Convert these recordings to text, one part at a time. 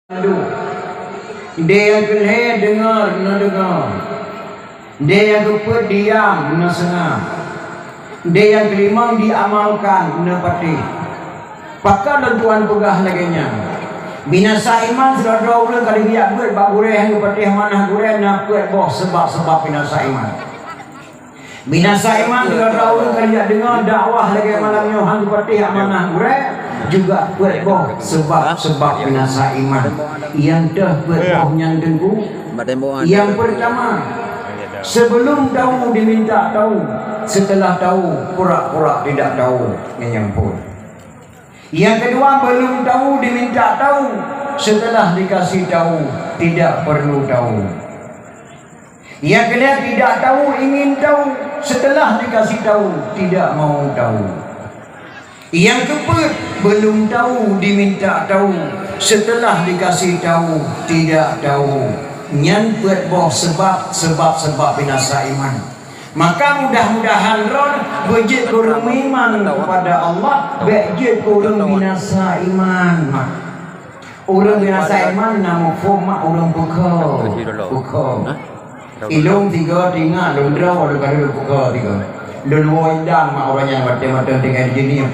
Aduh, dia yang kelih dengar, nak dengar. Dia yang keempat diam, nak senang. Dia yang kelima diamalkan, nak pati. Pakar dan Tuhan pegah laginya. Binasa iman sudah dua bulan kali biak buat bak gureh yang kepati mana gureh nak buat boh sebab binasa iman. Binasa iman sudah dua bulan kali biak dengar dakwah lagi malamnya hang kepati mana gureh. Juga buat boh sebab binasa iman. Yang dah buat boh yang tenggu. Yang pertama, sebelum tahu diminta tahu, setelah tahu pura-pura tidak tahu yang pun. Yang kedua, belum tahu diminta tahu, setelah dikasih tahu tidak perlu tahu. Yang ketiga, tidak tahu ingin tahu, setelah dikasih tahu tidak mau tahu. Yang keempat, belum tahu diminta tahu, setelah dikasih tahu tidak tahu. Nyan buat boh sebab binasa iman. Maka mudah-mudahan ron bejit kurang iman kepada Allah, bejit kurang binasa iman. Orang binasa iman nama forma orang buka. Ilung tiga tinggal lundra orang kali buka tiga. Lundra indang mak orang yang mata tinggal di sini.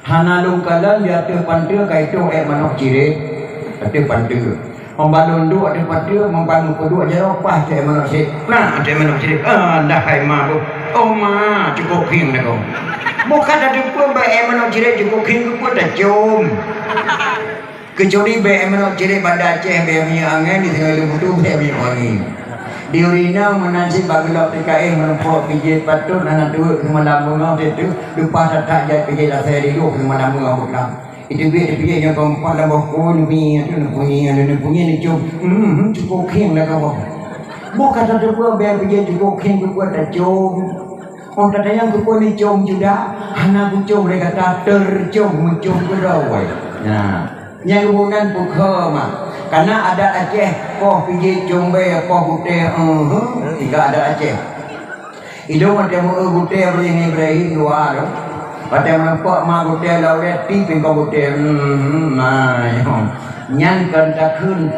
Hana lungkalan dia tu pantai kaitu manok ciri, ada pantai. Membangun dua ada pada membangun kedua jauh pas dia manusia. Nah dia manusia. Dah hai malu. Oh ma cukup hing dah kau. Bukan ada pun baik manusia cukup hing pun dah jom. Kecuali baik manusia pada Aceh baik punya angin di tengah lumpur tu baik punya angin. Di Urina menansi bagelap TKI menumpuk pijit patut anak dua kemalam bunga itu lupa tak jadi pijit saya di dua kemalam bunga bukan. Itu dia yang keempat lah bahawa ni punya ni cukup king lah kau. Bukan ada pula biar pergi cukup king tu buat dah jom. Orang kata yang tu pun ni jom juga. Anak pun jom mereka kata terjom muncul berawai. Nah, yang kemudian buka mah. Karena ada Aceh, kau pergi jom bayar kau putih. Tidak ada Aceh. Itu macam putih begini berakhir dua tu. Pada nampak mak hotel lawan tipe kau hotel nyan kan tak kun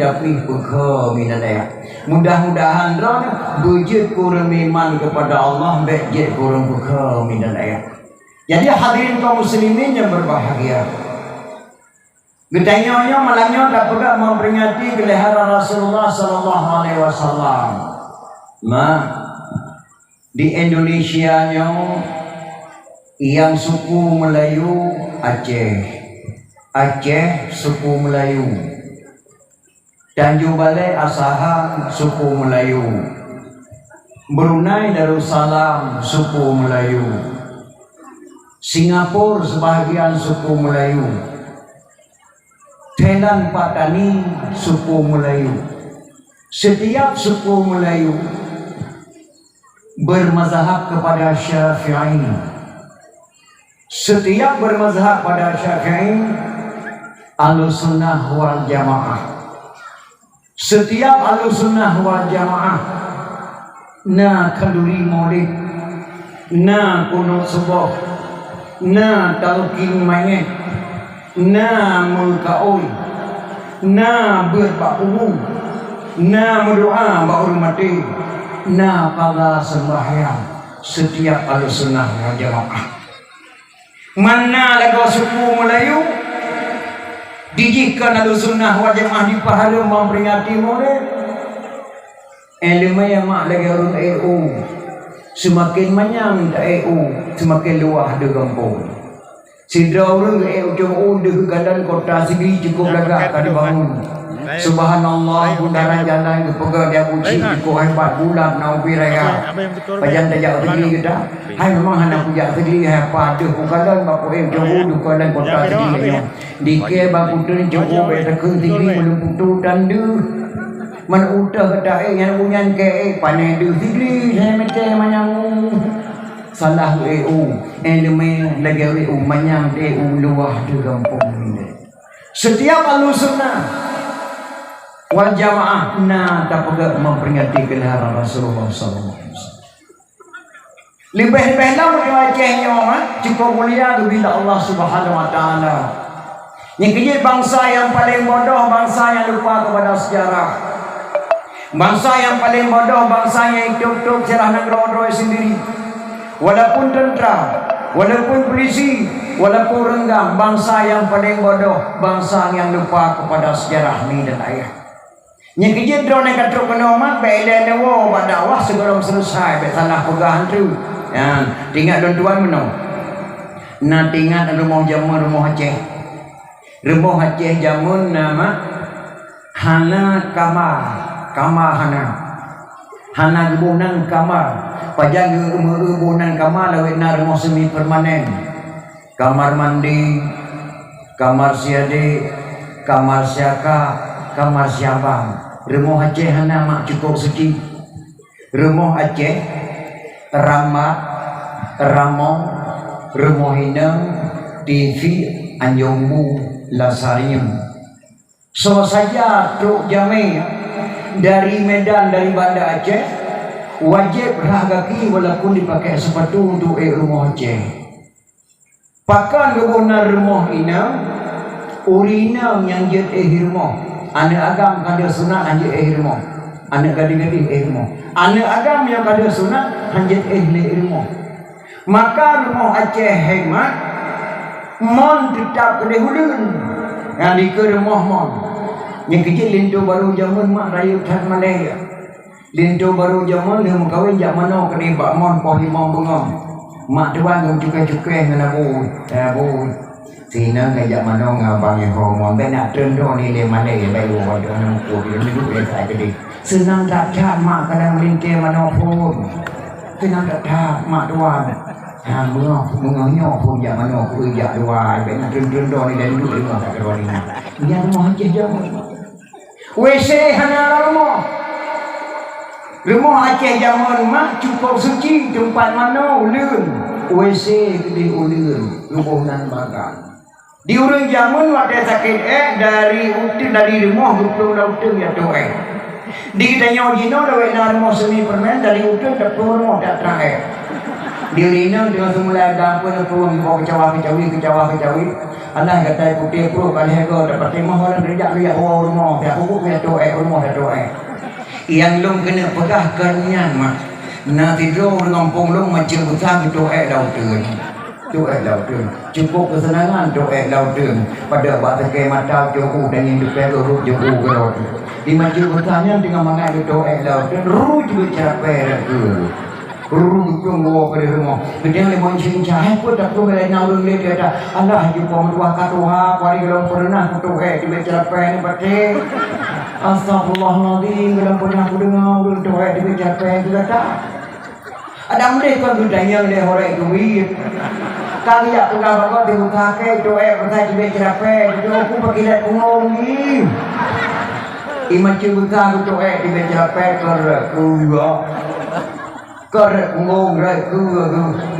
tapi buka minalaya. Mudah-mudahan ron bujud kurang iman kepada Allah bejit kurang buka minalaya. Jadi hadirin kaum muslimin yang berbahagia. Getanya malamnya tak pernah memperingati kelahiran Rasulullah sallallahu alaihi wasallam. Di Indonesia nya yang suku Melayu Aceh suku Melayu, Tanjung Balai Asahan suku Melayu, Brunei Darussalam suku Melayu, Singapura sebahagian suku Melayu, Thailand Patani suku Melayu. Setiap suku Melayu bermazhab kepada Syafi'i. Setiap bermazhab pada Syafi'i Ahlussunnah wal Jamaah. Setiap Ahlussunnah wal Jamaah na kenduri maulid, na kunut subuh, na talqin mayit, na mulkaul, na berbak umum, na berdoa baru mati, na qada sembahyang. Setiap Ahlussunnah wal Jamaah. Mana lagu suku Melayu dijikan Ahlussunnah wal Jamaah di pahala memperingati maulid. Ilmu yang mak lagi orang EU semakin manyang tak EU semakin luah de kampung. Sidra orang EU jauh de kegadan kota sendiri cukup lagak kan bangun. Subhanallah bundaran jalan pegang dia puji cukup hebat bulan nau biraya. Pajan tajak sendiri kita. Hai memang anak punya sendiri apa ada bukan bapak jauh dukalan kota sendiri. Dike bapak tu jauh betakun sendiri belum putu dan de. Man utah kata yang punya ke panai de sendiri saya macam manyang salah EU elemen lagi EU manyang EU luah de kampung ini. Setiap Ahlussunnah wal Jamaah na tak pernah memperingati kelahiran Rasulullah sallallahu alaihi wasallam. Lebih-lebih lah Acehnya cukup mulia bila Allah Subhanahu wa taala Yang kejadian bangsa yang paling bodoh, bangsa yang lupa kepada sejarah. Bangsa yang paling bodoh, bangsa yang hidup-hidup serah negara sendiri. Walaupun tentera, walaupun polisi, walaupun renggang, bangsa yang paling bodoh, bangsa yang lupa kepada sejarah ni dan ayah. Yang kejadian drone yang katruk kena umat, baik dia newa, dakwah sebelum selesai, baik salah pegahan tu. Tinggal tuan-tuan menang. Nak tinggal rumah jamun, rumah Aceh. Rumah Aceh jamun nama Hana Kamar. Kamar Hana gebunan kamar. Pajang gebunan kamar lawet na rumah semi permanen. Kamar mandi, kamar siade, kamar siaka, kamar siabang. Rumah Aceh hana mak cukup suci. Rumah Aceh Ramat, Ramong, Rumah Hinang, TV, Anjombu, Lasarium. So saja Truk Jami dari Medan, dari Banda Aceh wajib berhagaki walaupun dipakai sepatu untuk rumah Aceh. Pakan kebunan rumah inam urinam yang jet rumah. Anak agam kada sunat anjit rumah. Anak gading-gading rumah. Anak agam yang kada sunat anjit rumah. Maka rumah Aceh hemat mon tetap kena hulun. Yang di ke rumah mon. Yang kecil lintu baru jamun mak rayu tan Malaya. Lintu baru jamun dia mengkawin jak mana kena bak mon poh limau bengong. Mak tuan ngam cukai-cukai ngana bu. Bu. Sina ngajak mana ngabang yang hormon ben nak trendo ni le Malaya bayu ada nang ko dia duduk dia tak jadi. Senang tak cak mak kadang melintir mana pun. Senang tak cak mak tuan. Mengahnya pun jak mana aku jak dua ben nak trendo ni dan duduk rumah tak ada ni. Dia rumah Aceh jamu. WC hanya rumah. Rumah Aceh jaman mak cukup suci tempat mana ulun. WC di ulun rubuhan bagang. Di urang jamun waktu sakit dari utin dari rumah guplo dah utin ya tu Di tanya jino dah wena rumah semi permen dari utin dah rumah dah terakhir. Di urina dia semula gampun pun bawa kecawi. Anak kata putih pro kali hego dapat timah orang kerja lihat rumah dia ubuk dia tu rumah dah tu Yang long kena pegah kanyan mak. Na tidur dengan ponglong macam besar tu dah utin. Tu lautun cukup kesenangan tu lautun pada bahasa ke mata jauh dan yang diperu ruh jauh ke laut di maju bertanya dengan mangai tu lautun ruh juga capek tu ruh tunggu pada rumah kemudian le mon cincah pun tak tu le naurung le dia dah Allah jumpa mertua katuha pari kalau pernah tu di capek ni pati astagfirullahalazim kalau pernah aku dengar tu di capek tu kata ada mulai kan budaya le orang duit kali ya tukang bakal diutake doe bertai di bejrape do aku pakilat ngomong ni iman cibuta doe di bejrape kor ngomong rai ku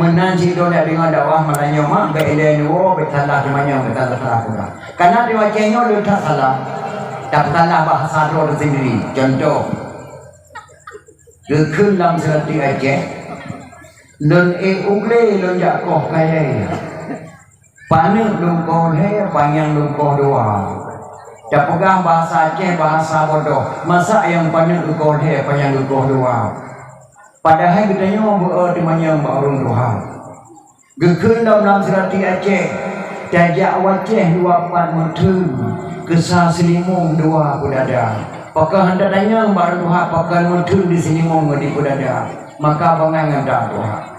menanji do nak dengan dakwah malanya mak be ele no be salah semuanya salah karena di wajahnya lu tak salah tak salah bahasa do sendiri contoh dekun dalam serati Aceh Lun ugle lun jakoh kaya Panik lun koh he Panjang lun koh doa Dah pegang bahasa Aceh bahasa bodoh Masa yang panik lun koh he Panjang lun koh doa Padahal kitanya berarti orang doa Gekun dalam serati Aceh Tajak wajah dua pat mentun Kesah selimung dua pudada Pakah hendak tanya baru doa Pakah mentun di selimung di pudada Maka pengangan dah doa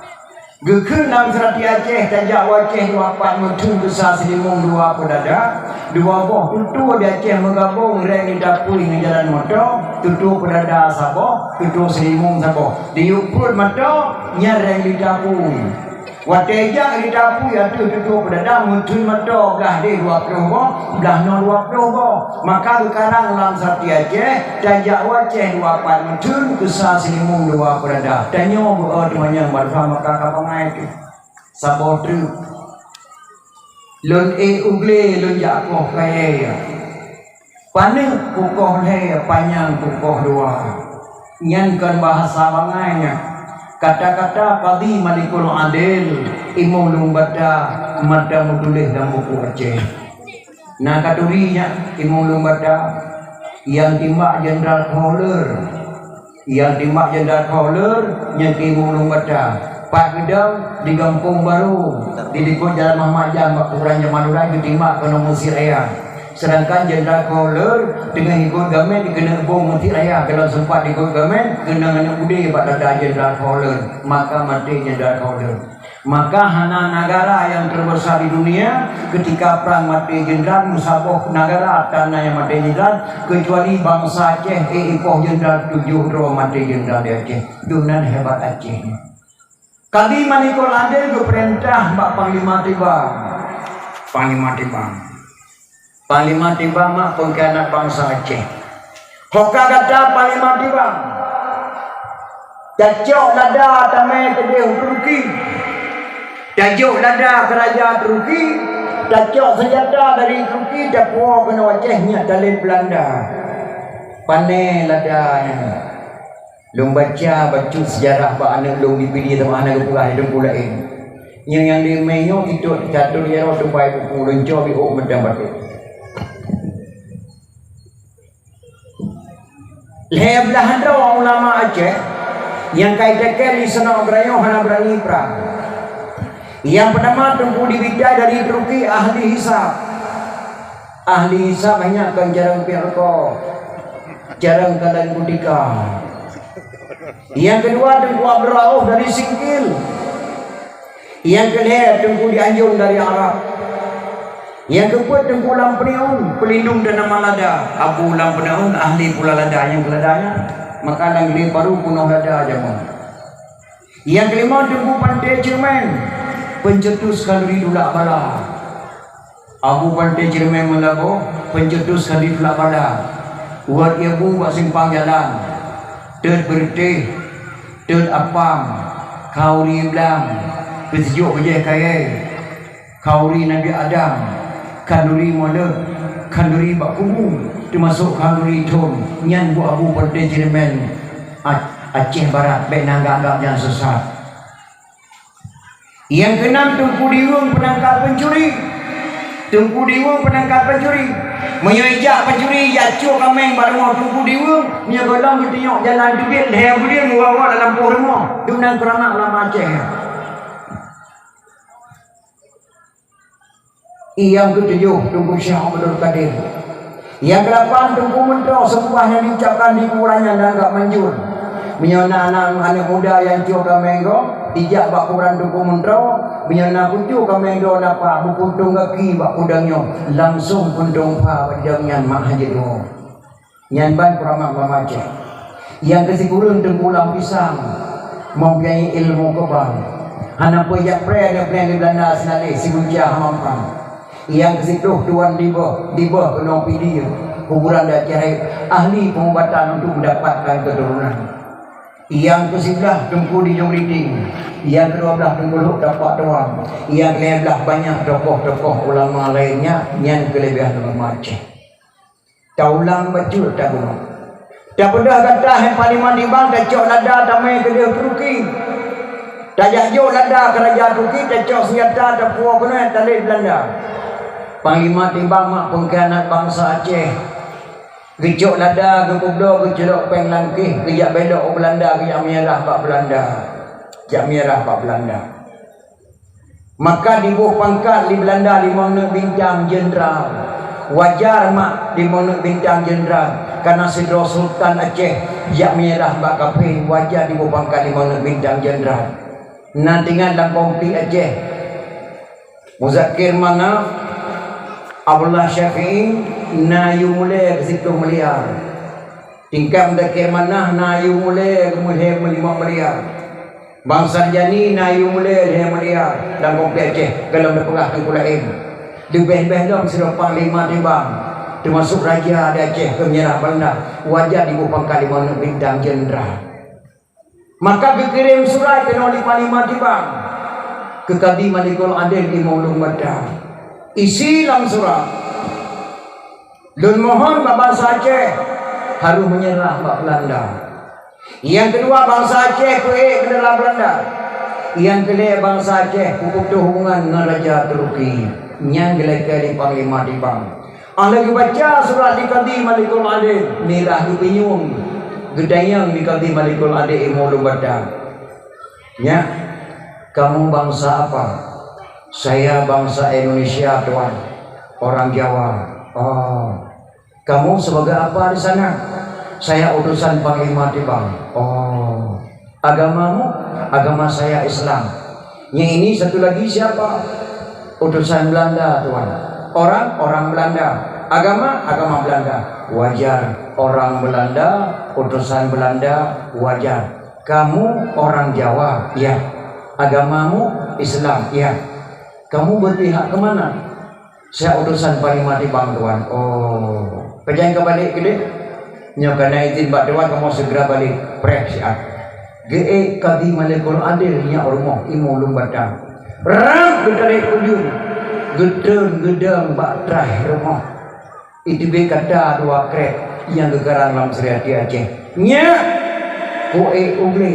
Gekun dalam serati Aceh Tajak wajah dua pat mentun Kesah selimung dua pudada Dua boh tutu di Aceh menggabung Reng di dapur dengan jalan motor Tutu pudada sabah Tutu selimung sabah Diukur mata Nyareng di dapur Watejak di dapur yang tutu pudada Mentun mata belah di 20 boh Belah no 20 boh Maka sekarang dalam serati Aceh Tajak wajah dua pat mentun Kesah selimung dua pudada Tanya berarti banyak Barfah maka kapangai itu Sabah truk Lun ugle lun jakoh kaya Panik pukoh le panjang pukoh dua Nyankan bahasa bangainya Kata-kata Qadhi Malikul Adil Imam Lumbada Mada Mudulih dan buku Aceh Nah katurinya Imam Lumbada yang timbak Jenderal Kohler, yang timbak Jenderal Kohler yang Imam Lumbada Pak Gedang di Kampung Baru di Dikut Jalan Muhammad Jam Kurang Jamalurai ditimbak ke Musir Raya. Sedangkan Jenderal Kohler dengan ikut gamen dikena bom Musir Raya. Kalau sempat ikut gamen kena budi pada Jenderal Kohler, maka mati Jenderal Kohler. Maka hana negara yang terbesar di dunia ketika perang mati jenderal musabah negara tanah yang mati jenderal kecuali bangsa Aceh ipoh jenderal 7 roh mati jenderal di Aceh. Dunan hebat Aceh. Kali manikol adil ke perintah Mbak Panglima Tibang. Panglima Tibang mak pengkhianat bangsa Aceh. Hoka kata Panglima Tibang. Cacok lada tamai kedih Turki. Tajuk lada kerajaan Turki, tajuk senjata dari Turki, dapur kena wajahnya talent Belanda. Pandai ladanya. Long baca sejarah pak anak long dipilih sama anak pula hidup pula ini. Yang di menyo itu catur ya roh tupai buku lonco biuk medang batu. Leblah ada ulama Aceh yang kaitan di sana berayo hana berani perang. Yang pertama Tengku Diwijaya dari Turki ahli hisab. Ahli hisab banyak kan jarang pirko, jarang kalian budika. Yang kedua Tengku Abdul Rauf dari Singkil. Yang ketiga Tengku Dianjung dari Arab. Yang keempat Tengku Lampenaun pelindung dan nama lada. Abu Lampenaun ahli pula lada yang keladanya. Maka langli baru punuh lada jaman. Yang kelima Tengku Pantai Cermen. Pencetus kalori dulak bala. Abu Pantai Cermen Melago pencetus kalori dulak bala. Buat ibu buat simpang jalan. Ted bertih, ted apam, kauri belang, kesejuk bejai kaya, kauri Nabi Adam, kanduri molek, kanduri bakumu, termasuk kanduri ton. Nyan bu Abu Pantai Cermen Aceh Barat, baik nanggap yang sesat. Yang keenam Tengku Diwung penangkap pencuri. Tengku Diwung penangkap pencuri. Menyejak pencuri jatuh kameng pada rumah Tengku Diwung. Dia golong bertengok jalan duit leher dia membawa dalam pohon rumah. Dunan keramat ulama Aceh. Yang ketujuh Tengku Syah Abdul Qadir. Yang ke-8 Tengku Mentera sebuah yang diucapkan di kurangan dan agak manjur. Menyona anak muda yang cium kamenggo ijak bak kurang Tengku Mentera. Menyona kucu kamenggo napa buku tunggaki bak kudangnya langsung pundong pa padangnya mak haji doh. Nyan ban kuramak Aceh. Yang kesigurun Tengku Lampisang mempunyai ilmu kebal. Hana pejak pre ada plan di Belanda senali si bujah mampang. Yang kesituh tuan diba kena pidi kuburan dah cari ahli pengobatan untuk mendapatkan keturunan. Yang ke-11 Tengku Dijong Riting. Yang ke-12 Tengku Luk dapat doang. Yang ke-11 banyak tokoh-tokoh ulama lainnya yang kelebihan ulama Aceh. Taulang bacur tak guna. Tak pedah kata yang paling mandibang tak cok lada tamai ke dia Turki. Tak jauh lada kerajaan Turki tak cok senjata tak puas kena talib Belanda. Panglima timbang mak pengkhianat bangsa Aceh. Gejok lada, gekublo, gejelok peng langkih, gejak belok Belanda, gejak merah Pak Belanda. Gejak merah Pak Belanda. Maka dibuh pangkat di Belanda 5 bintang jenderal. Wajar mak 5 bintang jenderal. Karena Sidro Sultan Aceh, gejak merah Pak Kapin, wajar dibuh pangkat 5 bintang jenderal. Nah tinggal dalam kompi Aceh. Muzakir mana? Abdullah Syafi'i nayu mulai ke situ meliar. Tingkap mendakir mana nayu mulai kemudian 5 miliar. Bangsa Jani nayu mulai dia meliar dan komplek Aceh kalau berperah ke Kulain. Lebih-lebih dong sudah Panglima Timbang termasuk Raja di Aceh ke menyerah Belanda. Wajah di pangkat 5 bintang jenderal. Maka dikirim surat ke oleh Panglima Timbang ke Kadi Malikul Adil di Maulung Madang. Isi dalam surat Lun mohon bangsa Aceh harus menyerah Pak Belanda. Yang kedua bangsa Aceh kedalam Belanda. Yang ketiga bangsa Aceh putus hubungan dengan Raja Turki. Yang ketiga di Panglima Timbang lagi baca surat Al-Qadi Malikul Adil, merah di pinyung, gedayang di Qadi Malikul Adil imulu baca. Ya, kamu bangsa apa? Saya bangsa Indonesia tuan, orang Jawa. Oh, kamu sebagai apa di sana? Saya utusan Panglima Tibang. Oh, agamamu? Agama saya Islam. Yang ini satu lagi siapa? Utusan Belanda tuan. Orang Belanda. Agama Belanda. Wajar. Orang Belanda, utusan Belanda, wajar. Kamu orang Jawa, ya. Agamamu Islam, ya. Kamu berpihak kemana? Saya utusan Panglima Tibang tuan. Oh, pejangan kebalik gede. Nya kana izin bak dewan kamu segera balik preh siat. Ge Qadi Malikul Adil nya ormo imu lumbata. Rang gedare ujung. Gedeng bak trah rumah. Itu be kata dua krek yang gegarang lam Seriati Aceh. Nya koe ugle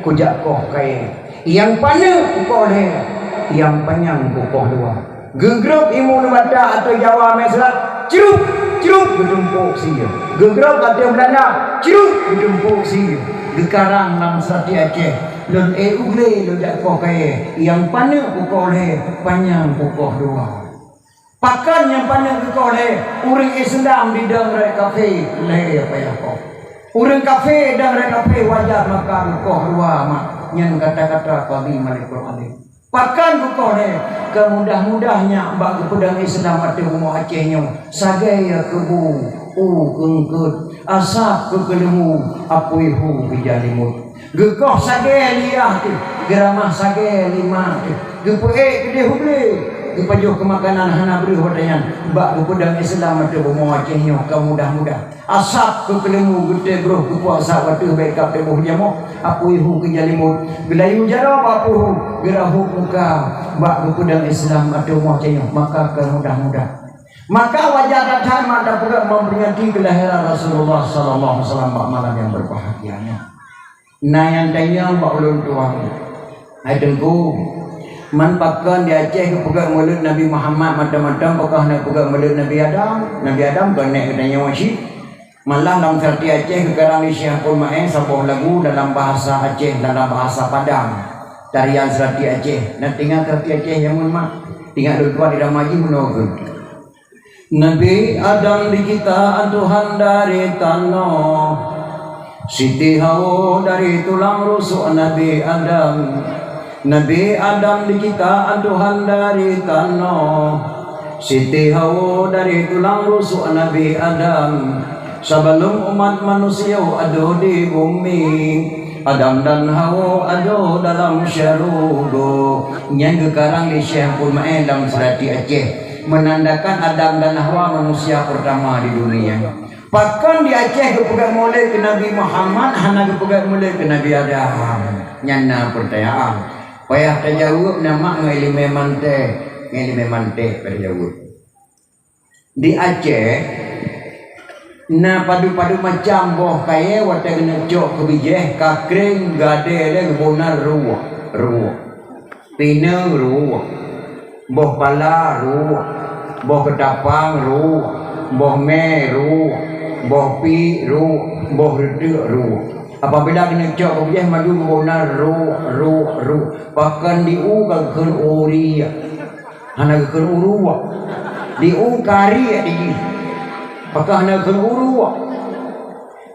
kujak koh kae. Yang pana ukoh le, yang panjang ukoh dua. Gegrok imu lumbata atau Jawa mesrat. Cirup gedempuk sia. Gegrok kata Belanda. Cirup gedempuk sia. Gekarang lam Seriati Aceh. Lun ugle lo jak koh kae. Yang pana ukoh le, panjang ukoh dua. Pakan yang pandang ke kau le, orang Islam di dalam kafe le apa ya kau? Orang kafe dan kafe wajar makan kau dua mak yang kata-kata Qadi Malikul Adil. Pakan ke kau le, kemudah-mudahnya bagi pedang Islam atau rumah Acehnya sagaya kebu, kengkut, asap ke kelemu, apuihu bijalimut. Gekoh sagaya liah tu, geramah sagaya lima tu, gepuek gede huble. Dipajuh ke makanan hana beri hodayan bak pedang Islam atau rumah Acehnya kemudah-mudah asap ke kelemu gede bro ke puasa waktu bekap tebuh jamu aku ihu ke jalimut gelayu jaro apuhu gerahu muka bak pedang Islam atau rumah Acehnya maka kemudah-mudah maka wajar datang mata pula memperingati kelahiran Rasulullah sallallahu alaihi wasallam malam yang berbahagianya. Nah yang tanya bak ulun tuang ai tengku man pakan di Aceh ke pegang mulut Nabi Muhammad macam-macam pakah nak pegang mulut Nabi Adam kan naik katanya wasyid malah dalam Seriati Aceh kegarang di Syekhul Ma'in sebuah lagu dalam bahasa Aceh dalam bahasa Padang tarian Seriati Aceh dan tinggal Seriati Aceh yang mak tinggal dua di Ramaji menurut Nabi Adam di kita Tuhan dari tanah Siti Hawa dari tulang rusuk Nabi Adam Nabi Adam di kita Tuhan dari tanah Siti Hawa dari tulang rusuk Nabi Adam sebelum umat manusia ada di bumi Adam dan Hawa ada dalam syurga yang gekarang di Syekhul Ma'in dalam Seriati Aceh menandakan Adam dan Hawa manusia pertama di dunia. Pakan di Aceh kepegang mulai ke Nabi Muhammad hana kepegang mulai ke Nabi Adam nyana pertanyaan payah terjawab nama ngelime mante terjawab di Aceh na padu-padu macam boh kaya wata kena cok kebijeh kakring gade le kebonar ruah pina ruah boh pala ruah boh ketapang ruah boh me ruah boh pi ruah boh redek ruah apabila kena cok objek madu bona ru pakan di u kan uri hana kan urua di u kari di pakan hana kan urua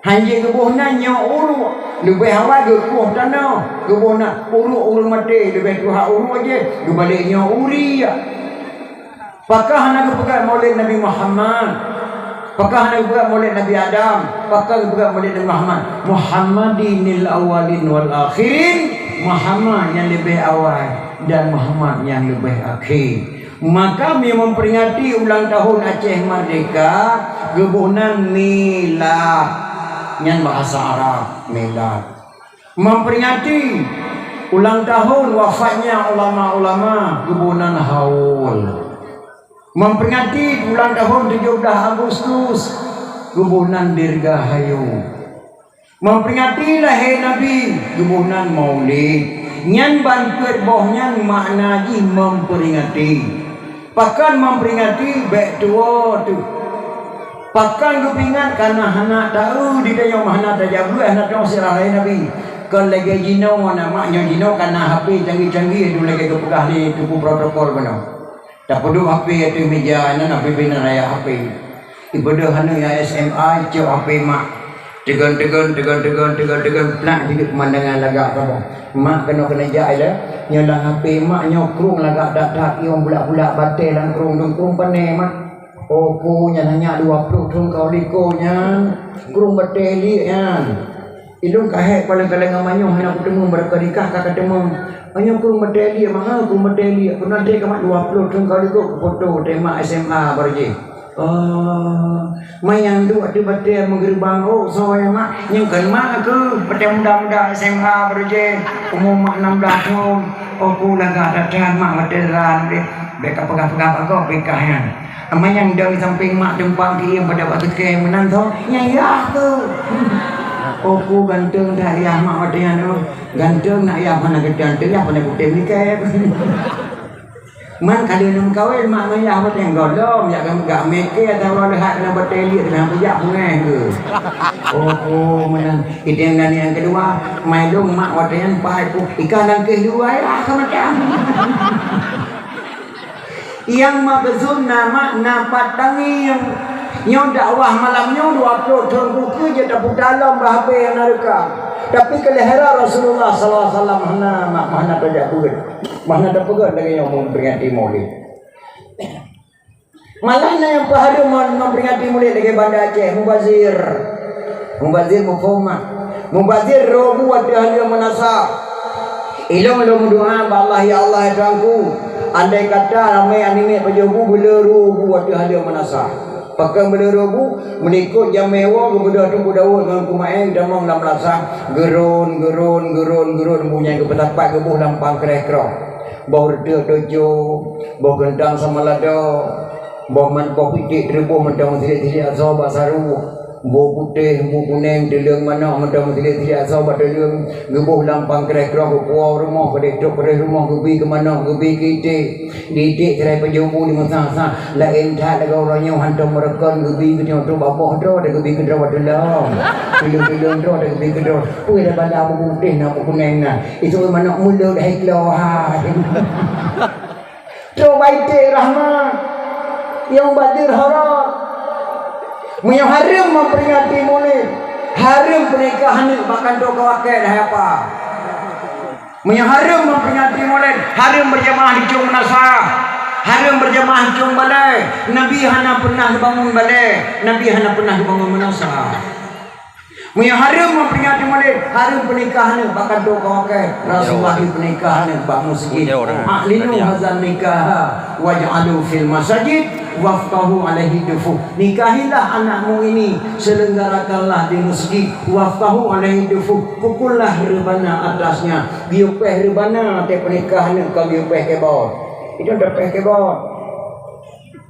hanje ke bona nya urua lebih hawa ke kuh tanah ke bona uru mate lebih tu ha uru aje ke baliknya uri pakan hana ke pakai maulid Nabi Muhammad Pakah nak buat maulid Nabi Adam, pakah buat maulid Nabi Muhammad. Muhammadinil awalin wal akhirin, Muhammad yang lebih awal dan Muhammad yang lebih akhir. Maka kami memperingati ulang tahun Aceh Merdeka gebunan milad yang bahasa Arab milad. Memperingati ulang tahun wafatnya ulama-ulama gebunan haul. Memperingati bulan tahun 17 Agustus gebunan Dirgahayu. Memperingati lahir Nabi gebunan Maulid. Nyan bantuan bohnya makna ji memperingati. Pakan memperingati baik tua tu Pakan kepingan karena anak tahu di dalam mana terjadi anak tahu sirah lain Nabi. Kalau lagi jino namanya jino karena HP canggih-canggih dulu lagi kepegah di tubuh protokol benar. Tak perlu HP itu meja anak HP benar raya HP. Ibu dah hanu ya SMA cek HP mak. Tegan plak di pemandangan lagak kamu. Mak kena jai dah. Nyolang HP mak nyokrung lagak dak iom bulat-bulat batel dan kerung panai mak. Oh punya nanya 20 tung kau likonya kurung bateli ya ilung kahek paling-paling amanyo hana ketemu mereka nikah ka ketemu anyo kurung bateli mahal kurung bateli pernah dia kamat 20 tung kau liko foto tema SMA barje mayang dua tu batel menggerbang oh so yang mak yang kan mak aku batel muda-muda SMA barje umur mak 16 tahun oh pulang ka datang mak batelan deh beka pegang-pegang aku bekahnya Amai yang dari samping mak dempang kiri pada waktu ke menantau nyayah tu. Oku ganteng dari mak wadian tu. Ganteng nak ya mana ganteng ya pada putih ni ke. Man kali nung kawin mak ngayah wadian godom ya kan gak meke atau ada hak nak berteli dengan pejak pungai ke. Oku menang. Itu yang kedua, mailung mak wadian pai pu ikan dan kedua ya macam. Yang magazun nama napat tangi yang dakwah malamnya 20 tahun buku je tak dalam bahasa yang narika. Tapi kelihara Rasulullah sallallahu alaihi wasallam mana tak buat. Mana tak pegang dengan yang memperingati Maulid. Malahnya yang pahari memperingati Maulid dengan Banda Aceh Mubazir Mufahmah. Mubazir robu ada hal manasa. Ilmu doa Allah ya Allah ya Tuhanku. Andai kata ramai anime pajobu bela robu ada hal manasa. Pakai bela robu menikut jam mewah kemudian tu Daud dengan kumain damang dalam lasang gerun bunyi ke petapat ke buh lampang kerek-kerok. Bau reda dojo, bau gendang sama lada, bau man kopi dik rebuh mentang tidak azab basaru. Bau putih, bau kuning, telung mana mentang tidak azab telung gebuh lampang kerek-kerok ke puau rumah pada dok pada rumah gebi ke mana gebi kita didik cerai penjobu di masa lain tak ada orangnya hantar merekan gebi ke tu bapa tu ada gebi ke draw dalam telung tu ada gebi ke draw pui dah bala bau putih nak bau kuning nah itu mana mula dah keluar tu baik rahmat yang badir haram yang haram memperingati Maulid, haram pernikahan bahkan doa wakil dah apa. Yang haram memperingati Maulid, haram berjamaah di Cung Nasah, haram berjamaah di Cung Balai. Nabi hana pernah bangun balai, Nabi hana pernah bangun Menasah. Yang haram memperingati Maulid, haram pernikahan bahkan doa wakil. Rasulullah pernikahan bak masjid. Aklinu hazan nikah waj'alu fil masajid waftahu alaihi dufu. Nikahilah anakmu ini, selenggarakanlah di masjid. Waftahu alaihi dufu. Pukullah rebana atasnya. Biupeh rebana te pernikahan kau biupeh ke bawah. Itu dah peh ke bawah.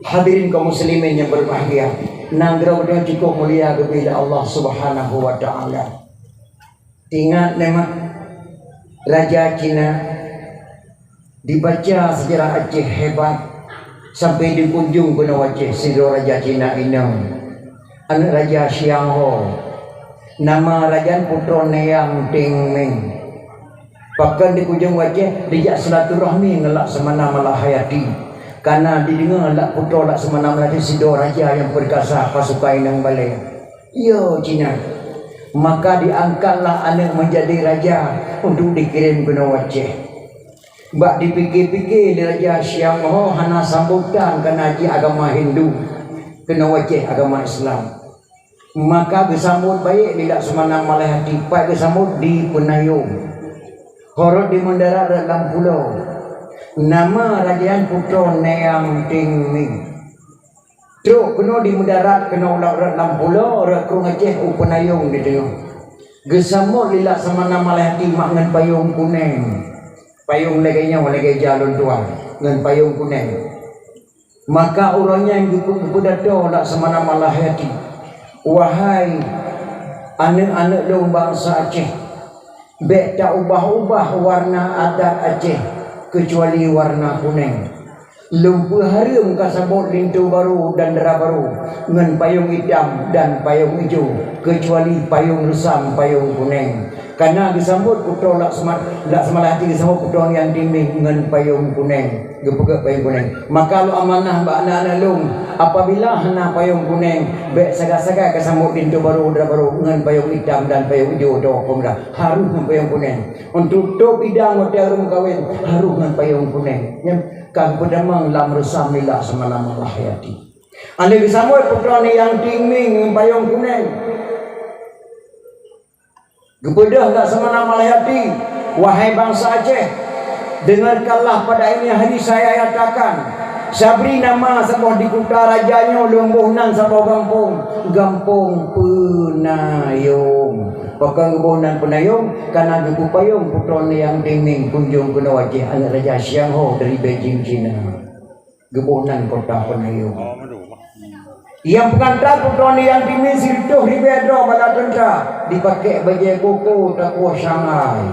Hadirin kaum muslimin yang berbahagia. Nangrau dia cukup mulia kepada Allah Subhanahu wa taala. Ingat nama Raja Cina dibaca sejarah Aceh hebat. Sampai di kunjung kena wajah Sido Raja Cina Inang anak Raja Siang Ho nama Raja Putra Neyang Ting Ming. Bahkan di kunjung wajah dijak silaturahmi ngelak semana malah hayati karena didengar lak putra lak semana malah Sido Raja yang perkasa pasukan Inang Balai yo Cina. Maka diangkatlah anak menjadi raja untuk dikirim kena wajah. Bak dipikir-pikir di Raja Siang Ho hana sambutan kena haji agama Hindu kena wajah agama Islam. Maka bersambut baik tidak semana malah hati pai bersambut di Penayung. Horot di mendarat dalam pulau. Nama Raja Putra Neyang Ting Ming. Teruk kena di mendarat kena ulat dalam pulau rakrung Aceh Penayung di tengah. Gesambut lila semana malah hati makngan payung kuning. Payung leganya lagi jalur tuan dengan payung kuning. Maka orangnya yang berdato nak semana malah hati. Wahai anak-anak dong bangsa Aceh, bek tak ubah-ubah warna adat Aceh kecuali warna kuning. Lumpur harum kasabot lintu baru dan dera baru ngan payung hitam dan payung hijau kecuali payung rusam payung kuning. Karena disambut putra lak semalah hati disambut putra yang timing ngan payung kuning gepegak payung kuning. Maka lu amanah ba anak lung apabila hana payung kuning bek saga-saga kasambut lintu baru dera baru ngan payung hitam dan payung hijau do pemda harum ngan payung kuning. Untuk top bidang hotel rum kawin harum ngan payung kuning. Kang pedamang lam resam lila semanam hayati. Ane disambut putra ni yang timing payung kuning. Gebedah tak semanam hayati. Wahai bangsa Aceh, dengarkanlah pada ini hari saya nyatakan. Sabri nama sabah di kota rajanya lumbuhnan sabah gampung Penayung. Pakang gebunan Penayung karena gebu payung putra yang timing kunjung kena wajah anak Raja Xiang Ho dari Beijing China. Gebunan kota Penayung. Yang pengantar putra yang timing sirtuh di bedro bala tentera dipakai baju koko takwa Shanghai.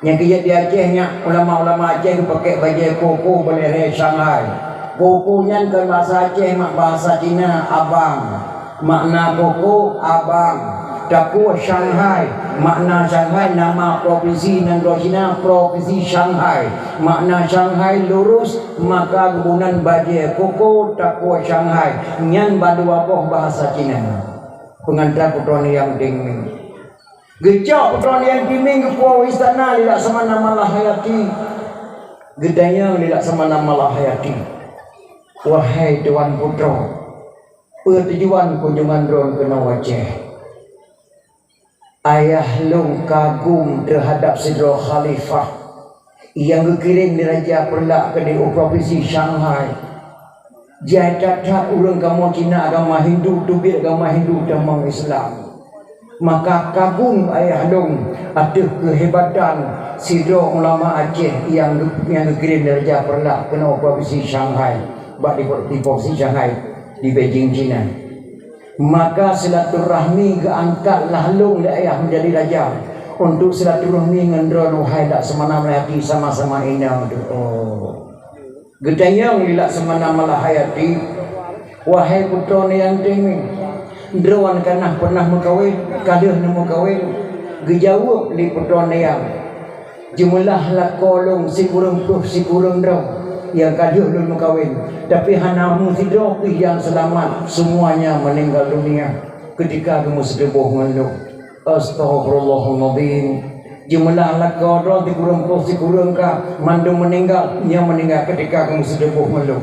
Yang kerja di Acehnya ulama-ulama Aceh pakai baju koko boleh Shanghai. Kokonya kan bahasa Aceh mak bahasa Cina abang. Makna koko abang. Takwa Shanghai, makna Shanghai nama provinsi Nangro Cina provinsi Shanghai. Makna Shanghai lurus maka gubunan baje koko takwa Shanghai. Nyan badu apa bahasa Cina. Pengantar putra yang timing. Gejak putra yang timing ke pulau istana lilak sama nama lahayati. Gedayang lilak sama nama lahayati. Wahai Tuan Putra, pertujuan kunjungan drone kena wajah. Ayah lung kagum terhadap Sidro Khalifah yang dikirim di Raja Perlak ke di provinsi Shanghai. Jatah urang kamu Cina agama Hindu, tubir agama Hindu dan agama Islam. Maka kagum ayah lung atas kehebatan Sidro ulama Aceh yang dikirim di Raja Perlak ke provinsi Shanghai, di provinsi Shanghai di Beijing China. Maka silaturahmi keangkatlah lung le ayah menjadi raja untuk silaturahmi ngendron wahai dak semana melati sama-sama ina gedayang lilak semana malahayati. Wahai putra yang timing ndroan kanah pernah mengkawin kadah nemu kawin gejawab li putra yang jumlah lakolong si kurang drong yang kaduh belum kawin, tapi hanamu tidak yang selamat semuanya meninggal dunia ketika kamu sedebuh menuk. Astaghfirullahaladzim. Jumlah lakodro di kurung si kurung ka mandung meninggal, yang meninggal ketika kamu sedebuh menuk.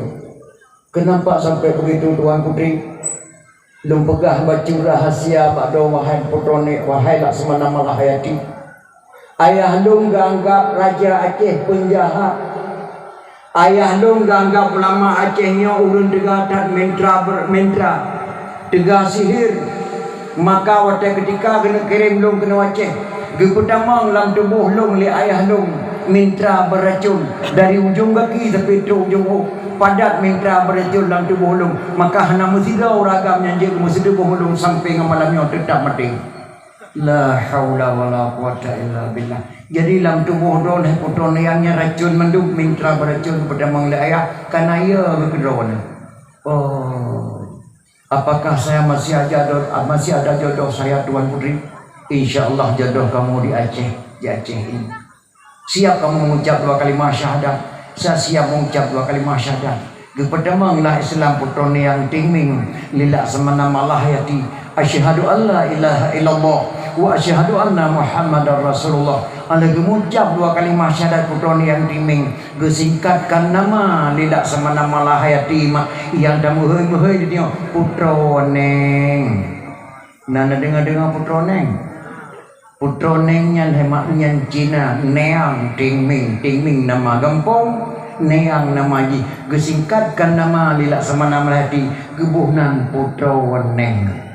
Kenapa sampai begitu Tuan Putri? Lum pegah baca rahasia pada wahai putrone wahai Laksmana Malahayati. Ayah lum ganggap Raja Aceh penjahat. Ayah dong ganggap ulama Acehnya urun degatat mentra tegak sihir. Maka waktu ketika kena kirim long kena Aceh gepetamang lam tubuh long li ayah long mentra beracun dari ujung kaki sampai ke ujung padat mentra beracun lam tubuh long. Maka hana musida ragam yang jadi musida bohong sampai ngamalamnya tetap mati. La haula wala quwata illa billah. Jadi dalam tubuh don putra yang racun menduk mintra beracun kepada mangla ayah karena ia berkedron. Apakah saya masih ada jodoh saya Tuan Putri? Insyaallah jodoh kamu di Aceh ini. Siap kamu mengucap 2 kalimah syahadat? Saya siap mengucap 2 kalimah syahadat. Kepada mangla Islam putra yang timing lillah semana malahayati. Asyhadu an la ilaha illallah wa asyhadu anna Muhammadar Rasulullah. Anda mengucap 2 kalimah syahadat putra yang timing gesingkatkan nama lilak sama nama lahayati yang dah muhai di dia putra neng. Nana dengar putra neng yang hematnya Cina neang timing nama gampong neang nama ji gesingkatkan nama lilak sama nama lahayati gebuhnan putra neng.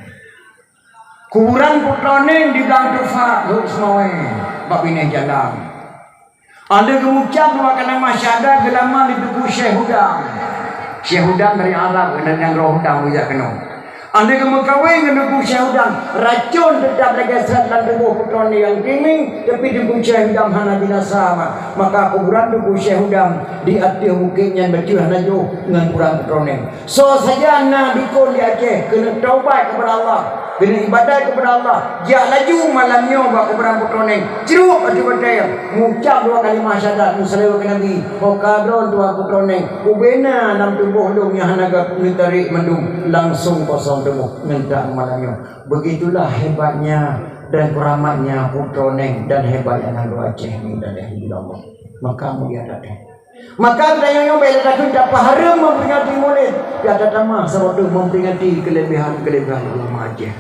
Kuburan putra neng di dalam tufa lu semua bab ini jalan. Anda mengucap 2 kalimah syahadat gelama di tubuh Syekh Hudang. Syekh Hudang dari Arab dan yang roh hudang juga kena. Anda kamu kawin dengan duku syahudam racun tetap lagi serat dan duku putra yang kini tapi duku syahudam hana binasa maka kuburan duku syahudam di hati mungkinnya berjuang laju dengan kurang putra. So saja na dukun di Aceh kena taubat kepada Allah, kena ibadat kepada Allah. Dia laju malamnya buat kuburan putra. Ceruk hati percaya mengucap dua kalimah syahadat muslim ke Nabi hokadron dua putra ubena dalam tubuh lumnya hana tarik mendung langsung kosong temu minta malamnya. Begitulah hebatnya dan keramatnya putra dan hebatnya Nabi Aceh ni dan Allah. Maka mulia datang. Maka kita yang bela takut dapat haram memperingati Maulid. Tiada tamah sebab memperingati kelebihan-kelebihan ulama Aceh.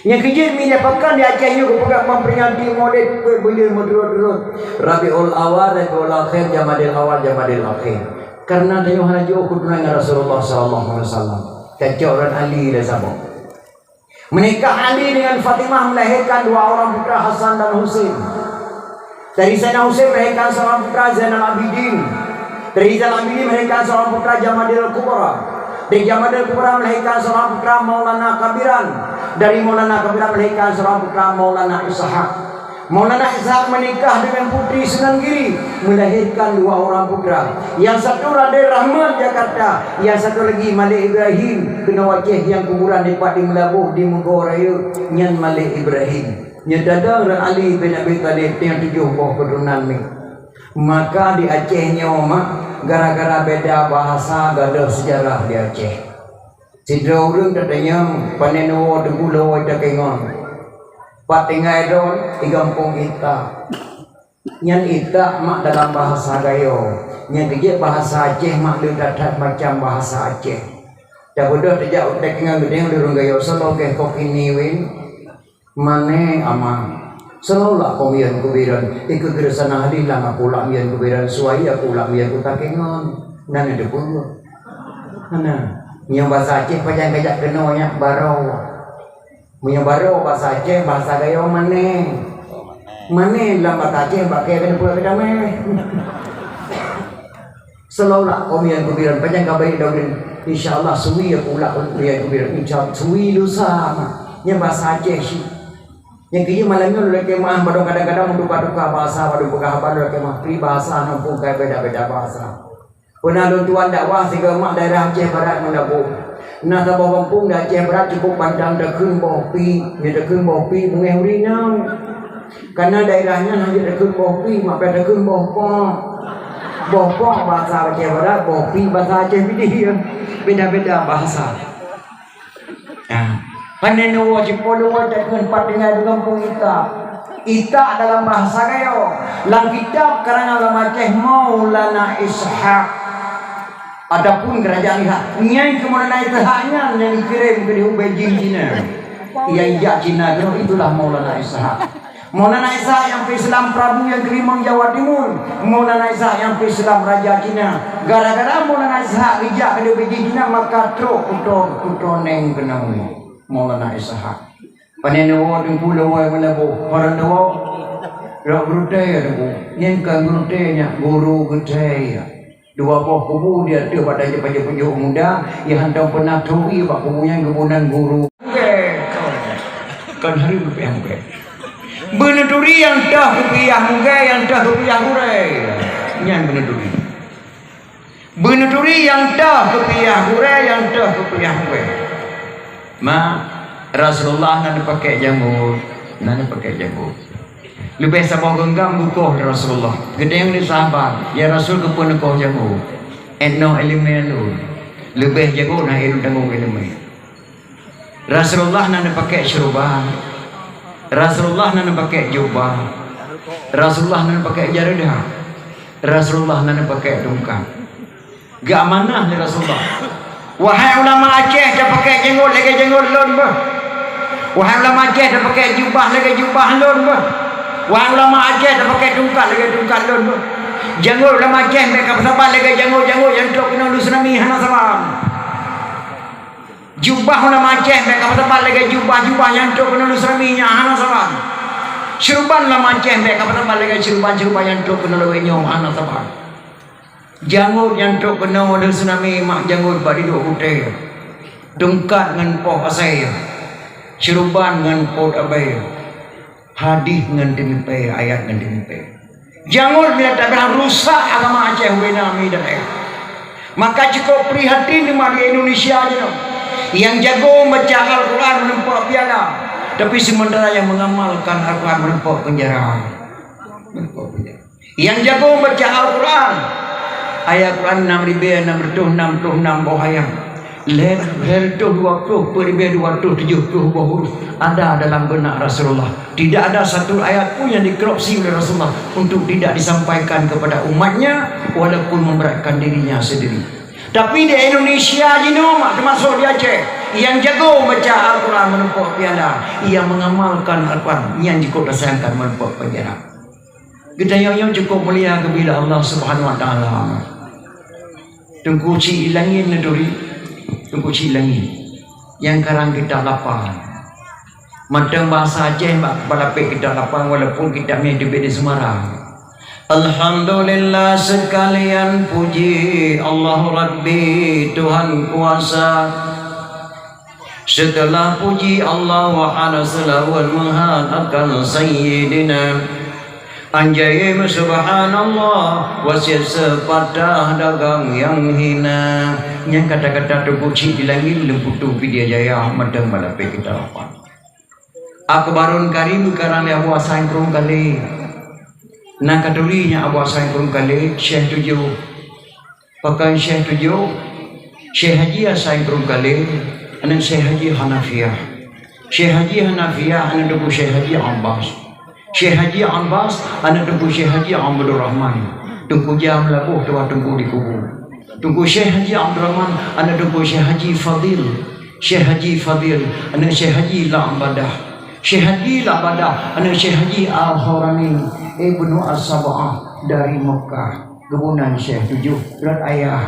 Yang kerja minyak pakan di Aceh juga memperingati Maulid bila menurut Rabiul Awal, Rabiul Akhir, Jamadil Awal, Jamadil Akhir. Karena tanya haji ukuran Rasulullah sallallahu alaihi wasallam. Kecoran Ali dan Sabah. Menikah Ali dengan Fatimah melahirkan dua orang putra Hasan dan Husain. Dari Sayyidina Husain melahirkan seorang putra Zainal Abidin. Dari Zainal Abidin melahirkan seorang putra Jamadil Kubra. Dari Jamadil Kubra melahirkan seorang putra Maulana Kabiran. Dari Maulana Kabiran melahirkan seorang putra Maulana Ishaq. Maulana Ishaq menikah dengan putri Sunan Giri, melahirkan dua orang putra. Yang satu Raden Rahmat Jakarta, yang satu lagi Malik Ibrahim kena Aceh yang kuburan di Padi Melabuh di Menggor Raya nyan Malik Ibrahim. Nya dadang dan Ali bin Abi Thalib yang 7 buah keturunan ni. Maka di Acehnya mak gara-gara beda bahasa gaduh sejarah di Aceh. Sidra urang katanya paneno de bulo da kengon. Patingai don di kampung kita. Nyan ita mak dalam bahasa gayo. Nyan kerja bahasa Aceh mak dia datat macam bahasa Aceh. Dah bodoh terjak utek dengan gedeng durung gayo solo ke kokini win. Mane ama selalu lah komian kubiran ikut gerasan ahli lah aku lah mian kubiran suai aku lah mian kutakengon nan ada pun mana yang bahasa Aceh panjang kajak kenonya baro punya baro bahasa Aceh bahasa gayo mane lah bahasa Aceh pakai kena pula beda meh selalu lah komian kubiran panjang kabai daun insyaallah suwi aku lah mian kubiran insyaallah suwi lusa yang bahasa Aceh sih. Yang kerja malamnya lu lagi mah baru kadang-kadang duka-duka bahasa baru berkabar lu lagi mah peribahasa nampung kayak beda-beda bahasa. Pernah lu tuan dakwah sehingga mak daerah Aceh Barat mendabu. Nah sabah kampung dah Aceh Barat cukup pandang dekun bopi, ni dekun bopi bungai urinang. Karena daerahnya hanya dekun bopi, mak pada dekun bohpong. Bohpong bahasa Aceh Barat, bopi bahasa Aceh Bidih. Beda-beda bahasa. Panenu wajib polo wajib dengan dengan kampung kita. Ita dalam bahasa gayo. Lang kitab karena dalam Aceh Maulana Ishaq. Adapun kerajaan Ishaq. Nyai kemudian Ishaqnya yang dikirim ke Beijing Cina. Ia Cina itulah Maulana Ishaq. Maulana Ishaq yang Islam Prabu yang Kerimang Jawa Timur. Maulana Ishaq yang Islam Raja Cina. Gara-gara Maulana Ishaq ijak ke Beijing Cina maka truk utron neng kenang. Maulana Ishaq. Panenu di pulau yang melabuh. Orang tua, rak berutaya tu. Yang kan berutanya guru berutaya. Dua buah kubu dia tu pada penjuk muda. Yang hantar pernah tui pak kubunya kebunan guru. Kan hari rupiah muka. Beneduri yang dah rupiah muka, yang dah rupiah hurai. Yang beneduri. Beneduri yang dah rupiah hurai, yang dah rupiah muka. Rasulullah nak pakai jamur, lebih sama genggam bukuh Rasulullah. Gedeng ni sahabat, ya Rasul kepun bukuh jamur. Etno ilmu lu, lebih jago nak ilmu ilmu. Rasulullah nak pakai syurban, Rasulullah nak pakai jubah, Rasulullah nak pakai jaridah, Rasulullah nak pakai dungkang. Gak amanah ni Rasulullah. Wahai ulama Aceh dah pakai jenggot lagi jenggot lon bah. Wahai ulama Aceh dah pakai jubah lagi jubah lon bah. Wahai ulama Aceh dah pakai dungkak lagi dungkak lon bah. Jenggot ulama Aceh mereka sabar lagi jenggot yang tok kena lu tsunami hana sabar. Jubah ulama Aceh mereka sabar lagi jubah yang tok kena lu tsunami nya hana sabar. Syurban ulama Aceh mereka sabar lagi syurban yang tok kena lu nyom hana sabar. Janggut yang tok kena ada tsunami mak janggut badi duk putih. tungkat ngan poh asai, ceruban ngan poh abai, hadis ngan dimipai, ayat ngan dimipai. Jangan bila tak berang rusak agama Aceh wena mi dan ayat. Maka cukup prihatin di Indonesia aja, yang jago baca Al-Quran menempuh piala, tapi sementara yang mengamalkan Al-Quran menempuh penjara. Yang jago baca Al-Quran, ayat Quran 6,666 bohayang. Leher tu 20,270 huruf ada dalam benak Rasulullah. Tidak ada satu ayat pun yang dikoreksi oleh Rasulullah untuk tidak disampaikan kepada umatnya, walaupun memberatkan dirinya sendiri. Tapi di Indonesia mak termasuk di Aceh, yang jago baca Al-Quran menempuh piala, yang mengamalkan Al-Quran, yang cukup disayangkan menempuh penjara. Kita yang cukup mulia kebila Allah Subhanahu Wa Taala. Tunggu ci ilangin neduri, tunggu ci ilangin. Yang karang kita lapang. Macam bahasa Aceh mak balapik kita lapang walaupun kita punya di Semarang. Alhamdulillah sekalian puji Allah Rabbi Tuhan kuasa. Setelah puji Allah wa ala salawat akan Sayyidina Anjay subhanallah, wasir sepatah dagang yang hina. Yang kata-kata terpuji di langit lemputu Widya Jaya madang malape kita apa. Akbarun karim karana Abu Hasan Kurung kali. Nak katulinya Abu Hasan Kurung kali Syekh 7. Pakai Syekh 7, Syekh Haji Hasan Kurung kali, anak Syekh Haji Hanafiyah. Syekh Haji Hanafiyah anak debu Syekh Haji Abbas. Syekh Haji Abbas anak tunggu Syekh Haji Abdul Rahman, tunggu jam labuh tua tunggu di kubur. Tunggu Syekh Haji Abdul Rahman anak tunggu Syekh Haji Fadil. Syekh Haji Fadil anak Syekh Haji La'badah. Syekh Haji La'badah anak Syekh Haji Al-Haramain Ibnu As-Sab'ah dari Mekah. Kebunan Syekh 7 berat ayah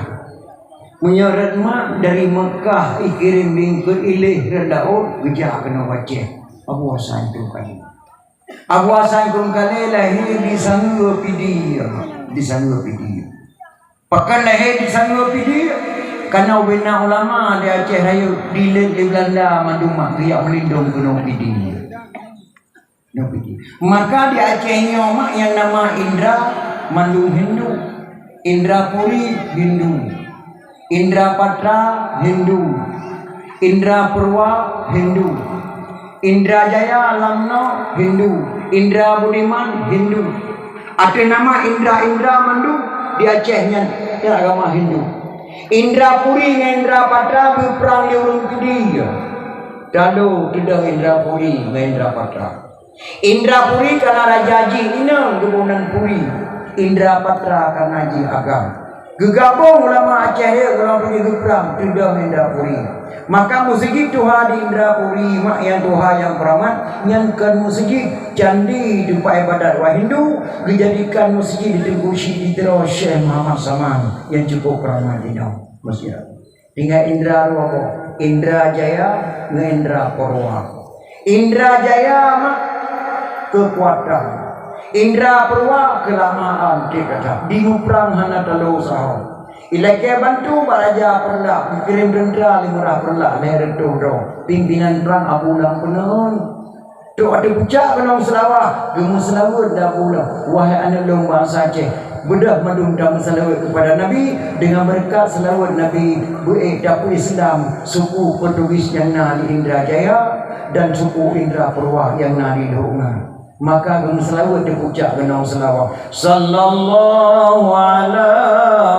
menyeret mak dari Mekah ikirim bingkut ilih rendaut gejak kena wajah Abu Hasan tu kali. Abu Hasan Kurung kali lahir di Sangga Pidir. Di Sangga Pidir. Pakan lahir di Sangga Pidir karena bina ulama di Aceh Raya dilet di Belanda mandumak riak melindung gunung Pidir. Maka di Aceh nyomak yang nama Indra mandung Hindu, Indra Puri Hindu, Indra Patra Hindu, Indra Purwa Hindu, Indra Jaya Lamno Hindu, Indra Budiman Hindu. Ada nama Indra Mandu di Acehnya ya agama Hindu. Indra Puri dengan Indra Patra berperang di Urung Kedi. Dalu tidak Indra Puri dengan Indra Patra. Indra Puri karena Raja Haji Inang kebunan Puri. Indra Patra karena Haji Agam. Gegabung ulama Aceh ya kalau pergi berperang tidak Indra Puri. Maka musjid Tuhan di Indrapuri mak yang Tuhan yang keramat nyangkan musjid candi tempat ibadat orang Hindu dijadikan masjid di Tengku Syidra Syekh Muhammad Saman yang cukup keramat di dalam masjid. Tinggal Indra Robo, Indra Jaya dengan Indra Purwa. Indra Jaya mak kekuatan, Indra Purwa kelamaan dikata di perang hana telu sahau. Ilake bantu baraja perla kirim dendra limrah perla leher dodo pimpinan perang Abu Lang penon tu ada pucak kenong selawah gemus selawat dah pula wahai anak long bangsa Aceh bedah madum selawat kepada Nabi dengan berkat selawat Nabi buik dapur Islam suku Portugis yang di Indra Jaya dan suku Indra Purwa yang di Dohungan. Maka gemus selawat dipucak kenong selawah sallallahu ala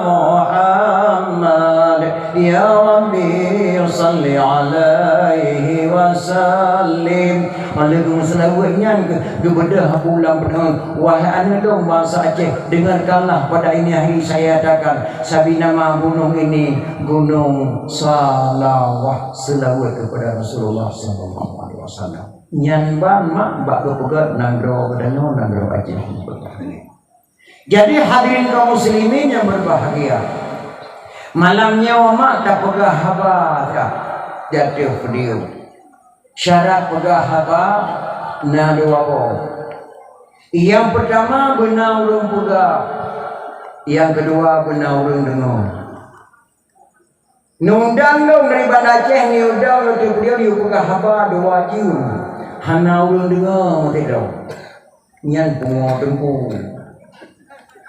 Muhammad ya Rabbi salli alaihi wasallim. Alaikum selawatnya kepada bulan penuh wahai anak dong bangsa Aceh dengarkanlah pada ini hari saya katakan sabi nama gunung ini Gunung Salawah selawat kepada Rasulullah sallallahu alaihi wasallam. Nyan bang mak bak kepegat nagro kedano nagro Aceh. Jadi hadirin kaum muslimin yang berbahagia, malamnya mak tak pegah haba tak jatuh video. Syarat pegah haba na dua boh. Yang pertama benar urung pegah, yang kedua benar urung dengar. Nundang dong dari Banda Aceh ni undang lo tu dia di Upaka Haba 2 Jun. Hana ulun dengar mati dong. Nyan pungo tengku.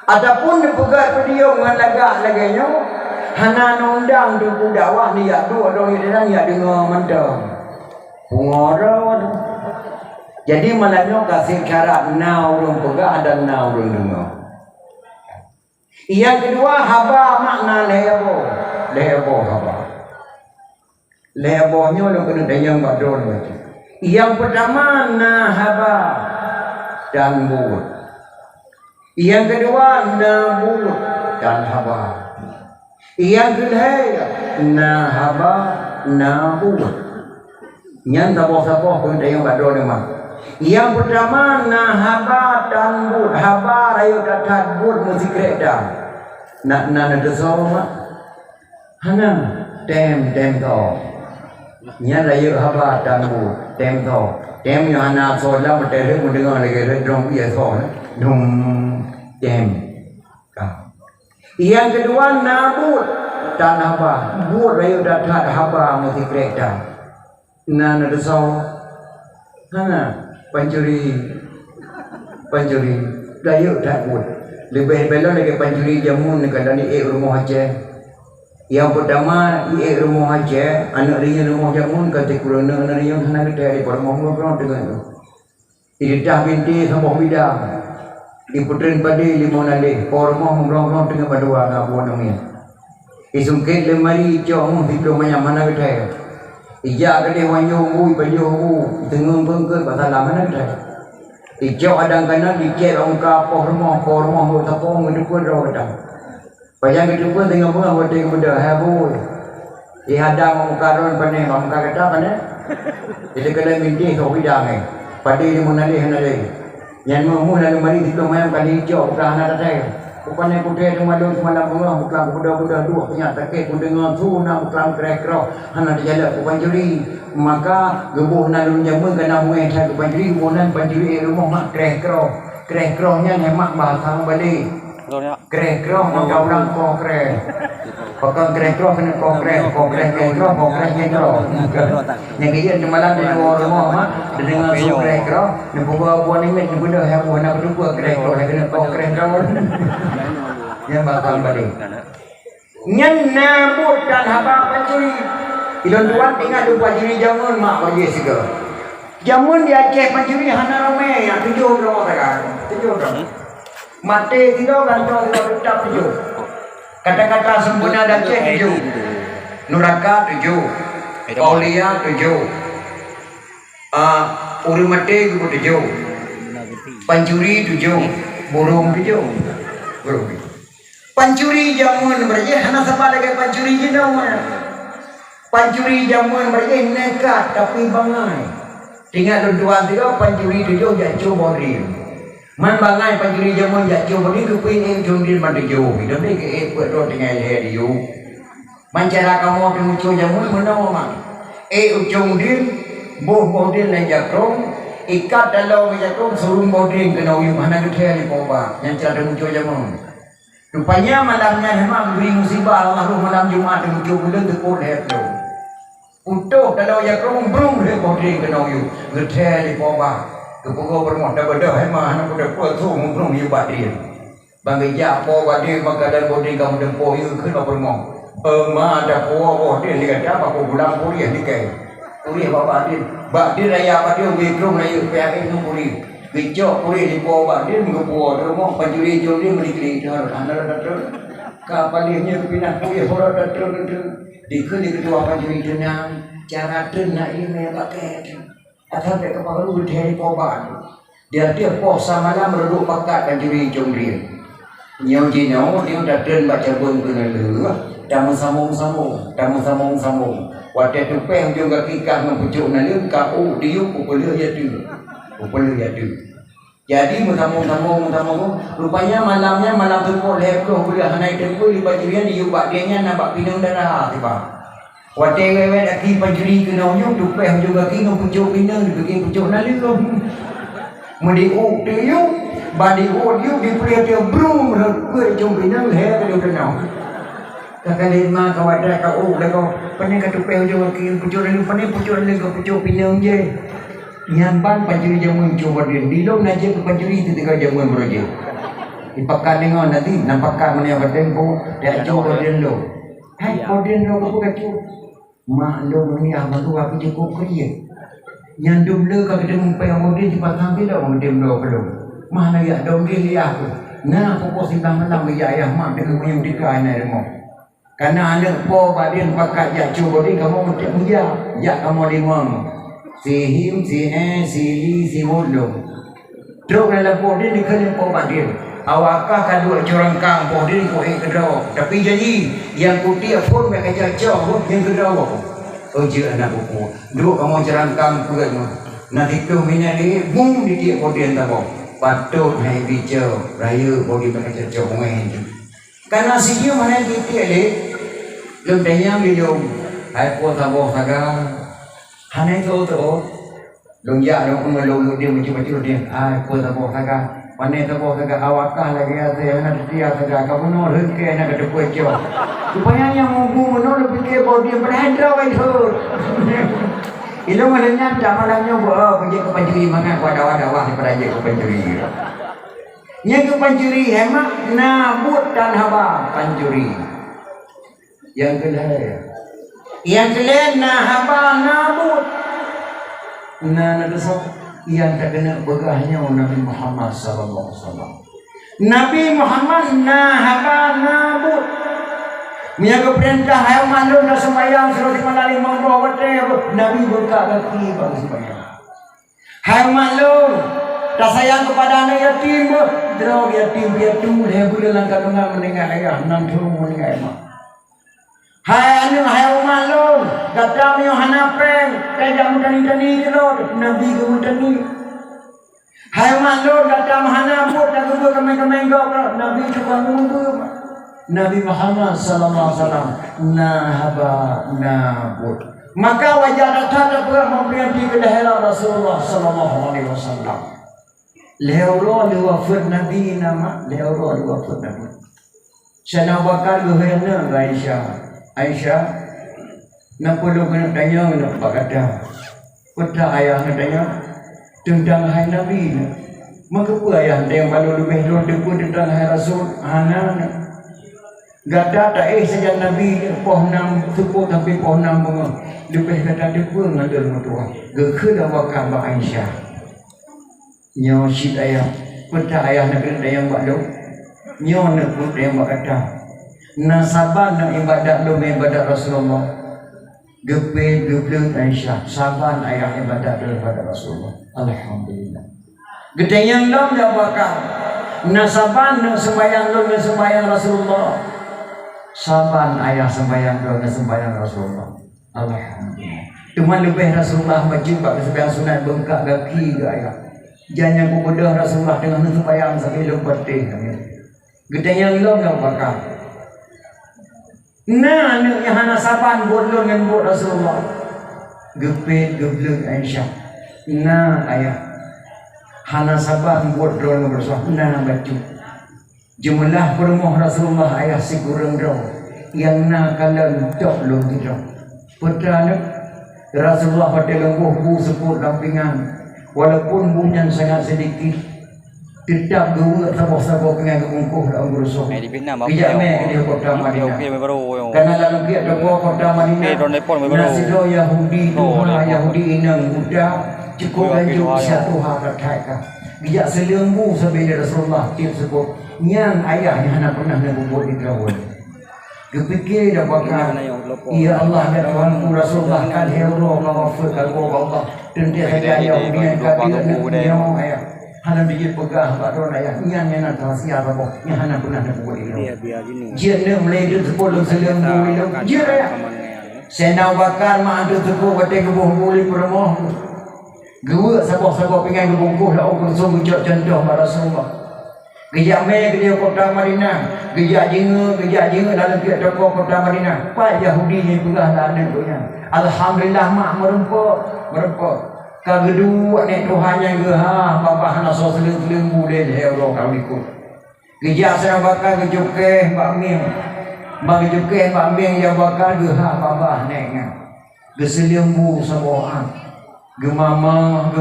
Ataupun dipegat dia dengan lagak-lagaknya. Hana nundang tengku dakwah ni ya tu ada yang ya dengar mentang. Pungo rawat. Jadi malahnya kasih syarat na ulun pegat dan na ulun dengar. Yang kedua haba makna lebo. Lebo haba. Lebonya lo kena dayang badon lagi. Yang pertama nahaba dan buut. Yang kedua nabut dan haba. Yang ketiga nahaba nabut. Yang tabah-tabah kena dayang badon memang. Yang pertama nahaba dan buut. Haba rayu datat buut mesti kereta. Nak ada sama. Hana tem to. Nya rayu haba dan buut tem to. Tem yang hana solat berterus mendengar lagi redong biasa. Dum tem. Yang kedua nabut dan haba. Buat rayu datat haba mesti kereta. Nak ada sama. Hana pancuri rayu tak buat. Lebih belon lagi pancuri jamun dekat ni rumah Aceh. Yang pertama rumah Aceh, anak dia rumah jamun kata kurana anak dia sana kita di rumah orang dengan tu. Tidak binti sama bidang. Iputrin padi limau nalih, rumah orang dengan badua ngabu namanya. Isungkit lemari jom hidup mana kita. Ija kali wanyu baju tengah bengkel pasal mana kita. Ijau adang kana dikir angka rumah tapong ngedukun ro kadang. Payang ngedukun tengah bunga wading muda habu. Ihadang karon pane mangka kata pane. Jadi kala minti so bidang ai. Padi ni munali hanale. Yan mu lalu mari ditu mayam kali ijau bukan anak tadi. Bukannya kuda yang malu semalam bunga bukan kuda dua ternyata ke kuda dengan suna bukan krekro hana dijala bukan juri maka gebuh nalu jamun kena muai saya bukan juri bukan panjuri rumah mak krekronya nyemak bahasa Bali krekro maka orang konkret pakai krekro kena konkret yang dia malam di luar rumah mak dengan su krekro ni buat ni met ni benda yang buat nak berdua krekro kena konkret yang bakal balik. Nyan nabut dan haba pancuri. Ilon tuan tinggal lupa juri jamun mak bagi segala. Jamun di Aceh pancuri hana ramai yang 7 orang sekarang. 7 orang. Mati 3 kantor tetap 7. Kata-kata sempurna di Aceh 7. Nuraka 7. Aulia 7. Uri mati 7. Pancuri 7. Burung 7. Burung. Pancuri jamun berje hana sama lagi pancuri jenama. Pancuri jamun berje nekat tapi bangai. Tinggal tuan tiga pancuri tujuh jatuh borin. Man bangai pancuri jamun jatuh borin kepin em jundin mandijo. Hidup ni ke buat rot dengan heriu. Mancara kamu pengucu jamun mana? Ujung din boh borin yang jakrong. Ikat dalam jakrong suruh borin kena uyum hana kita ni poba. Yang cara pengucu jamun. Rupanya malamnya memang beri musibah Allah malam Jumat dengan bulan tekor heplo. Untuk kalau ya kerong brung he bodring kena yu. Ngethe di poba. Kepogo bermoh dah bedah hema anak budak kuat tu mumbrung yu badin. Bangai ja poba dia maka dan bodring kamu dempo yu kena bermoh. Ma ada poba dia ni kata apa bulan puri ni kai. Puri bapa dia. Bak dia raya apa dia bekrung raya pihak itu puri. Kecok puri di poba dia mengepuah rumah pancuri juri menikli dah anak datang kapalnya pindah puri orang datang di kedua pancuri tenang cara tenang ini pakai atau mereka perlu dari poba dia poh sama malam berduk pakat pancuri juri nyau jinau dia datang baca bung kena lu tamu sambung waktu tu peng juga kikah mempujuk nalun kau diuk upulur ya tu. Jadi sambung rupanya malamnya malam tu pun leploh boleh hanai tempo di bajurian di ubak dia nya nampak pinang darah tiba. Waktu wewe lagi bajuri kena uyuk tu peng juga kino pujuk pinang dibikin pujuk nalun. Mediuk tu badi dia dipelih dia brum rekut jom pinang he dia kena. Kakak lima kawadah kau lego panen katupeh jo ki pucuk ni panen pucuk lego pucuk pinang je. Nyamban pancuri jamun coba dia dilong naje ke pancuri itu tiga jamun beroje. Dipakai dengan nanti nampakkan mana yang bertempo dia coba dia lo. Hai kodin lo aku kacu. Mak lo ni abang tu aku cukup kerja. Nyandum le kalau kita mumpai modin di pasang bila modin lo belum. Mana ya dong dia aku. Nah pokok sidang malam ya ayah mak dengan yang dikai na demo. Karena anak po badin pakai ya coba dia kamu macam ya kamu limang. Si him, si si li, si mudong. Terus dalam po dia dikali po badin. Awakah kadua curangkang po dia ko kedau. Tapi jadi yang putih pun mereka jajah yang kedau. Oh je anak buku. Dulu kamu curangkang pun nanti tu mina ni bung di dia po dia tabo. Patut naik bicara raya po dia mereka jajah main. Karena siapa mana kita le, lembenya video, hai po tabo saga, hanai tu tu, longya long long dia macam dia, hai po tabo saga, panai tabo saga awakah lagi ada nak dia saga, kamu no reke nak ada kuat jauh, supaya yang munggu no lebih ke po dia berhendra itu, ilmu malanya jamalannya buat pergi ke pancuri mana wadah wah pergi ke pancuri. Yang ke pancuri hemat nabut dan haba pancuri. Yang kedua nah haba nabut. Nah nadasok yang terkena begahnya Nabi Muhammad sallallahu alaihi wasallam. Nabi Muhammad nah haba nabut. Menjaga perintah hayang mandun dan sembahyang suruh dimalali monggo wate Nabi buka kaki bagi sembahyang. Hayang mandun tak sayang kepada anak yatim, drog yatim piatu dia boleh langkah tengah mendengar ayah nan turun mendengar mak. Hai anu hai umalun, kata mi hanapeng, kaya mudani-dani kelod, Nabi ke mudani. Hai umalun, kata hanaput, tak kubu kemeng-kemeng Nabi juga mundur. Nabi Muhammad sallallahu alaihi wasallam nahaba nabut. Maka wajah datang pernah memberikan di kedahera Rasulullah sallallahu alaihi wasallam. Leoro wafat Nabi nama leoro wafat Nabi. Sana bakar gehena Aisyah nak perlu kena tanya nak berkata. Kata ayah nak tanya tentang hai Nabi. Maka apa ayah yang baru lebih dulu tentang hai Rasul anak. Gada tak saja Nabi pohonam suku tapi pohonam bunga. Lebih kata depa ngadal mutua. Gekena bakar Aisyah. Nyo sit ayah, kata ayah nak kena yang buat lo, nyo nak kena yang buat kata, nasabah nak ibadat lo ibadat Rasulullah, gepe Aisyah, saban ayah ibadat lo ibadat Rasulullah, alhamdulillah. Gede yang lo dah bakal, nasabah nak sembahyang lo sembahyang Rasulullah, saban ayah sembahyang lo sembahyang Rasulullah, alhamdulillah. Cuma lebih Rasulullah wajib bagi sembahyang sunat bengkak kaki ke ayah. Jangan aku bodoh Rasulullah dengan sembahyang sampai lupa teh. Gede yang long yang bakal. Nah, anaknya hana saban bodoh dengan buat Rasulullah. Gepet geblek Aisyah. Nah, ayah. Hana saban bodoh dengan Rasulullah. Nah, baju. Jumlah permoh Rasulullah ayah si kurang dah. Yang nak kalau tak belum tidak. Putra Rasulullah pada lembuh bu sepuluh dampingan. Walaupun bunyan sangat sedikit, tetap dua sabah-sabah dengan kemungkuh dalam berusaha. Bijak me dia kota Madinah. Karena lalu dia ada kota Madinah. Nasido Yahudi, Tuhan Yahudi inang muda, cukup lanjut satu hari kaya. Bijak selembu sebelum Rasulullah tiap sebut. Yang ayahnya anak pernah ngebubur di kawan. Kepikir dah bakal. Ya Allah dan Tuhanku Rasulullah kan hero mawafat Allah. Dan dia ada ayah punya kadir ayah. Hana bijil pegah baron ayah. Yang nak tahsia apa? Yang hana pernah ngebubur di kawan. Dia ni melayu sepuluh selembu itu. Dia ayah. Senau bakar mak ada tepu batik kebuh buli permoh. Gua sabah-sabah pengen kebungkuh lah ukur sungguh contoh Rasulullah. Gejak me ke kota Madinah, gejak jinga dalam pihak toko kota Madinah. Pak Yahudi ni pegah lah anak tu nya. Alhamdulillah mak merempok. Kagedu nek Tuhannya ke bapa hana so seling-seling bude he Allah kau ikut. Gejak sana bakal gejuke Pak Mim. bagi juga pambiang yang bakal geha babah neknya geselimbu saboan gemama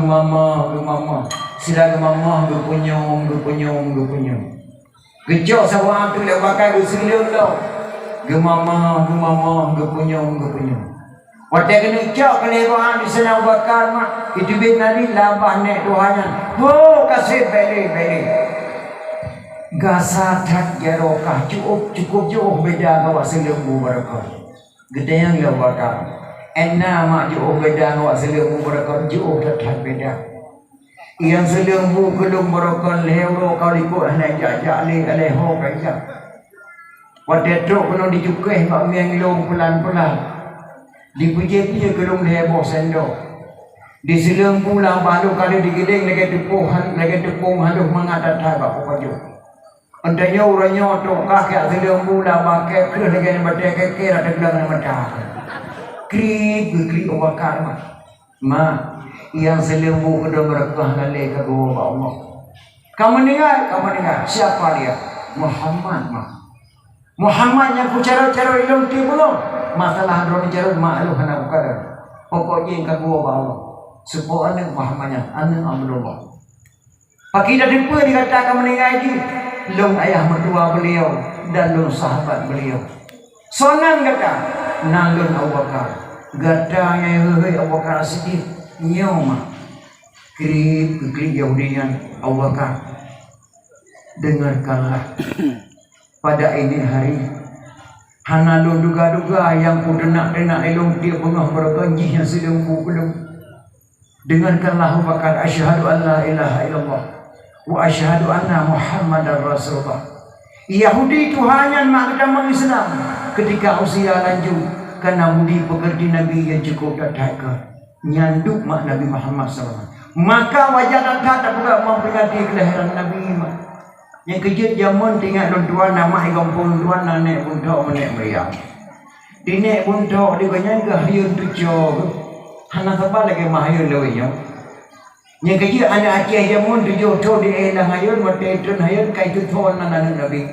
sila gemama gepunyong gejok saboan tu yang bakal geselim lo gemama gepunyong waktu kena cak kelebahan di sana bakar mak itu bina ni labah nek doanya kasih beli gasa tak jarokah cukup jauh beda kawak selembu barakah gede yang ya bakar enna mak jauh beda kawak selembu barakah jauh tak beda yang selembu kelung barakah leho kau ikut anak jajak leho kaya waktu tu kena dicukai mak miang ilong pelan-pelan dipuji-puji kelung leho sendok di selembu lah baru kali digedeng lagi tepung haluh mengadat bak pajuk antanya orangnya tu kakek selembu lah pakai kerana lagi macam kakek ada gelang macam krik bakar mak yang selembu kedua merekah nalai ke gua Allah kamu dengar siapa dia Muhammad yang ku cara ilmu ti belum masalah drone cara malu hana ukara pokoknya ke gua Allah supaya anak Muhammadnya anak Abdullah pakai dah depa dikatakan meninggal lagi long ayah mertua beliau dan long sahabat beliau sonan kata nalun Abu Bakar gatanya hei Abu Bakar sedih nyoma krip Yahudian Abu Bakar dengarkanlah pada ini hari hana lo duga-duga yang ku denak elong dia bengah berkanji yang sedang ku belum dengarkanlah Abu Bakar asyhadu an la ilaha illallah wa asyhadu anna Muhammadar Rasulullah. Yahudi itu hanya mengamalkan Islam ketika usia lanjut karena Yahudi pekerti Nabi yang cukup datang nyanduk mak Nabi Muhammad SAW. Maka wajah tak juga memperingati kelahiran Nabi yang kejut zaman tinggal tuan nama igam pun tuan nanek buntok menek meriam. Dinek buntok di banyak gahayun tujuh. Hana sebab lagi mahayun lewanya. Yang kecil anak aceh jamun tujuh di elah hayun mata itu hayun kaitu tuan anak Nabi.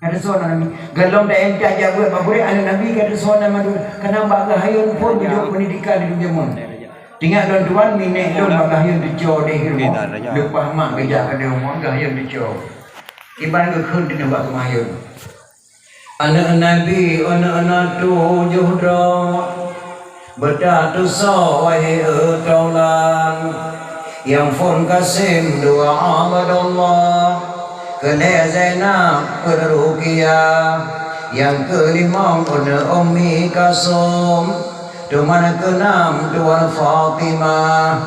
Kata tuan Nabi. Galom dah entah jaga bagus anak Nabi kata tuan Nabi. Karena bagai hayun pun tujuh pendidikan di jamun. Tinggal tuan minek don bagai hayun tujuh di rumah. Lupa mak kerja pada rumah hayun tujuh. Ibarat kekun di nampak hayun. Anak Nabi anak tujuh dah. Berdatu sawai taulan yang fon kasim dua abadallah kena Zainab Ruqyah yang kelima Ummi Kasum Tuman keenam dua Fatimah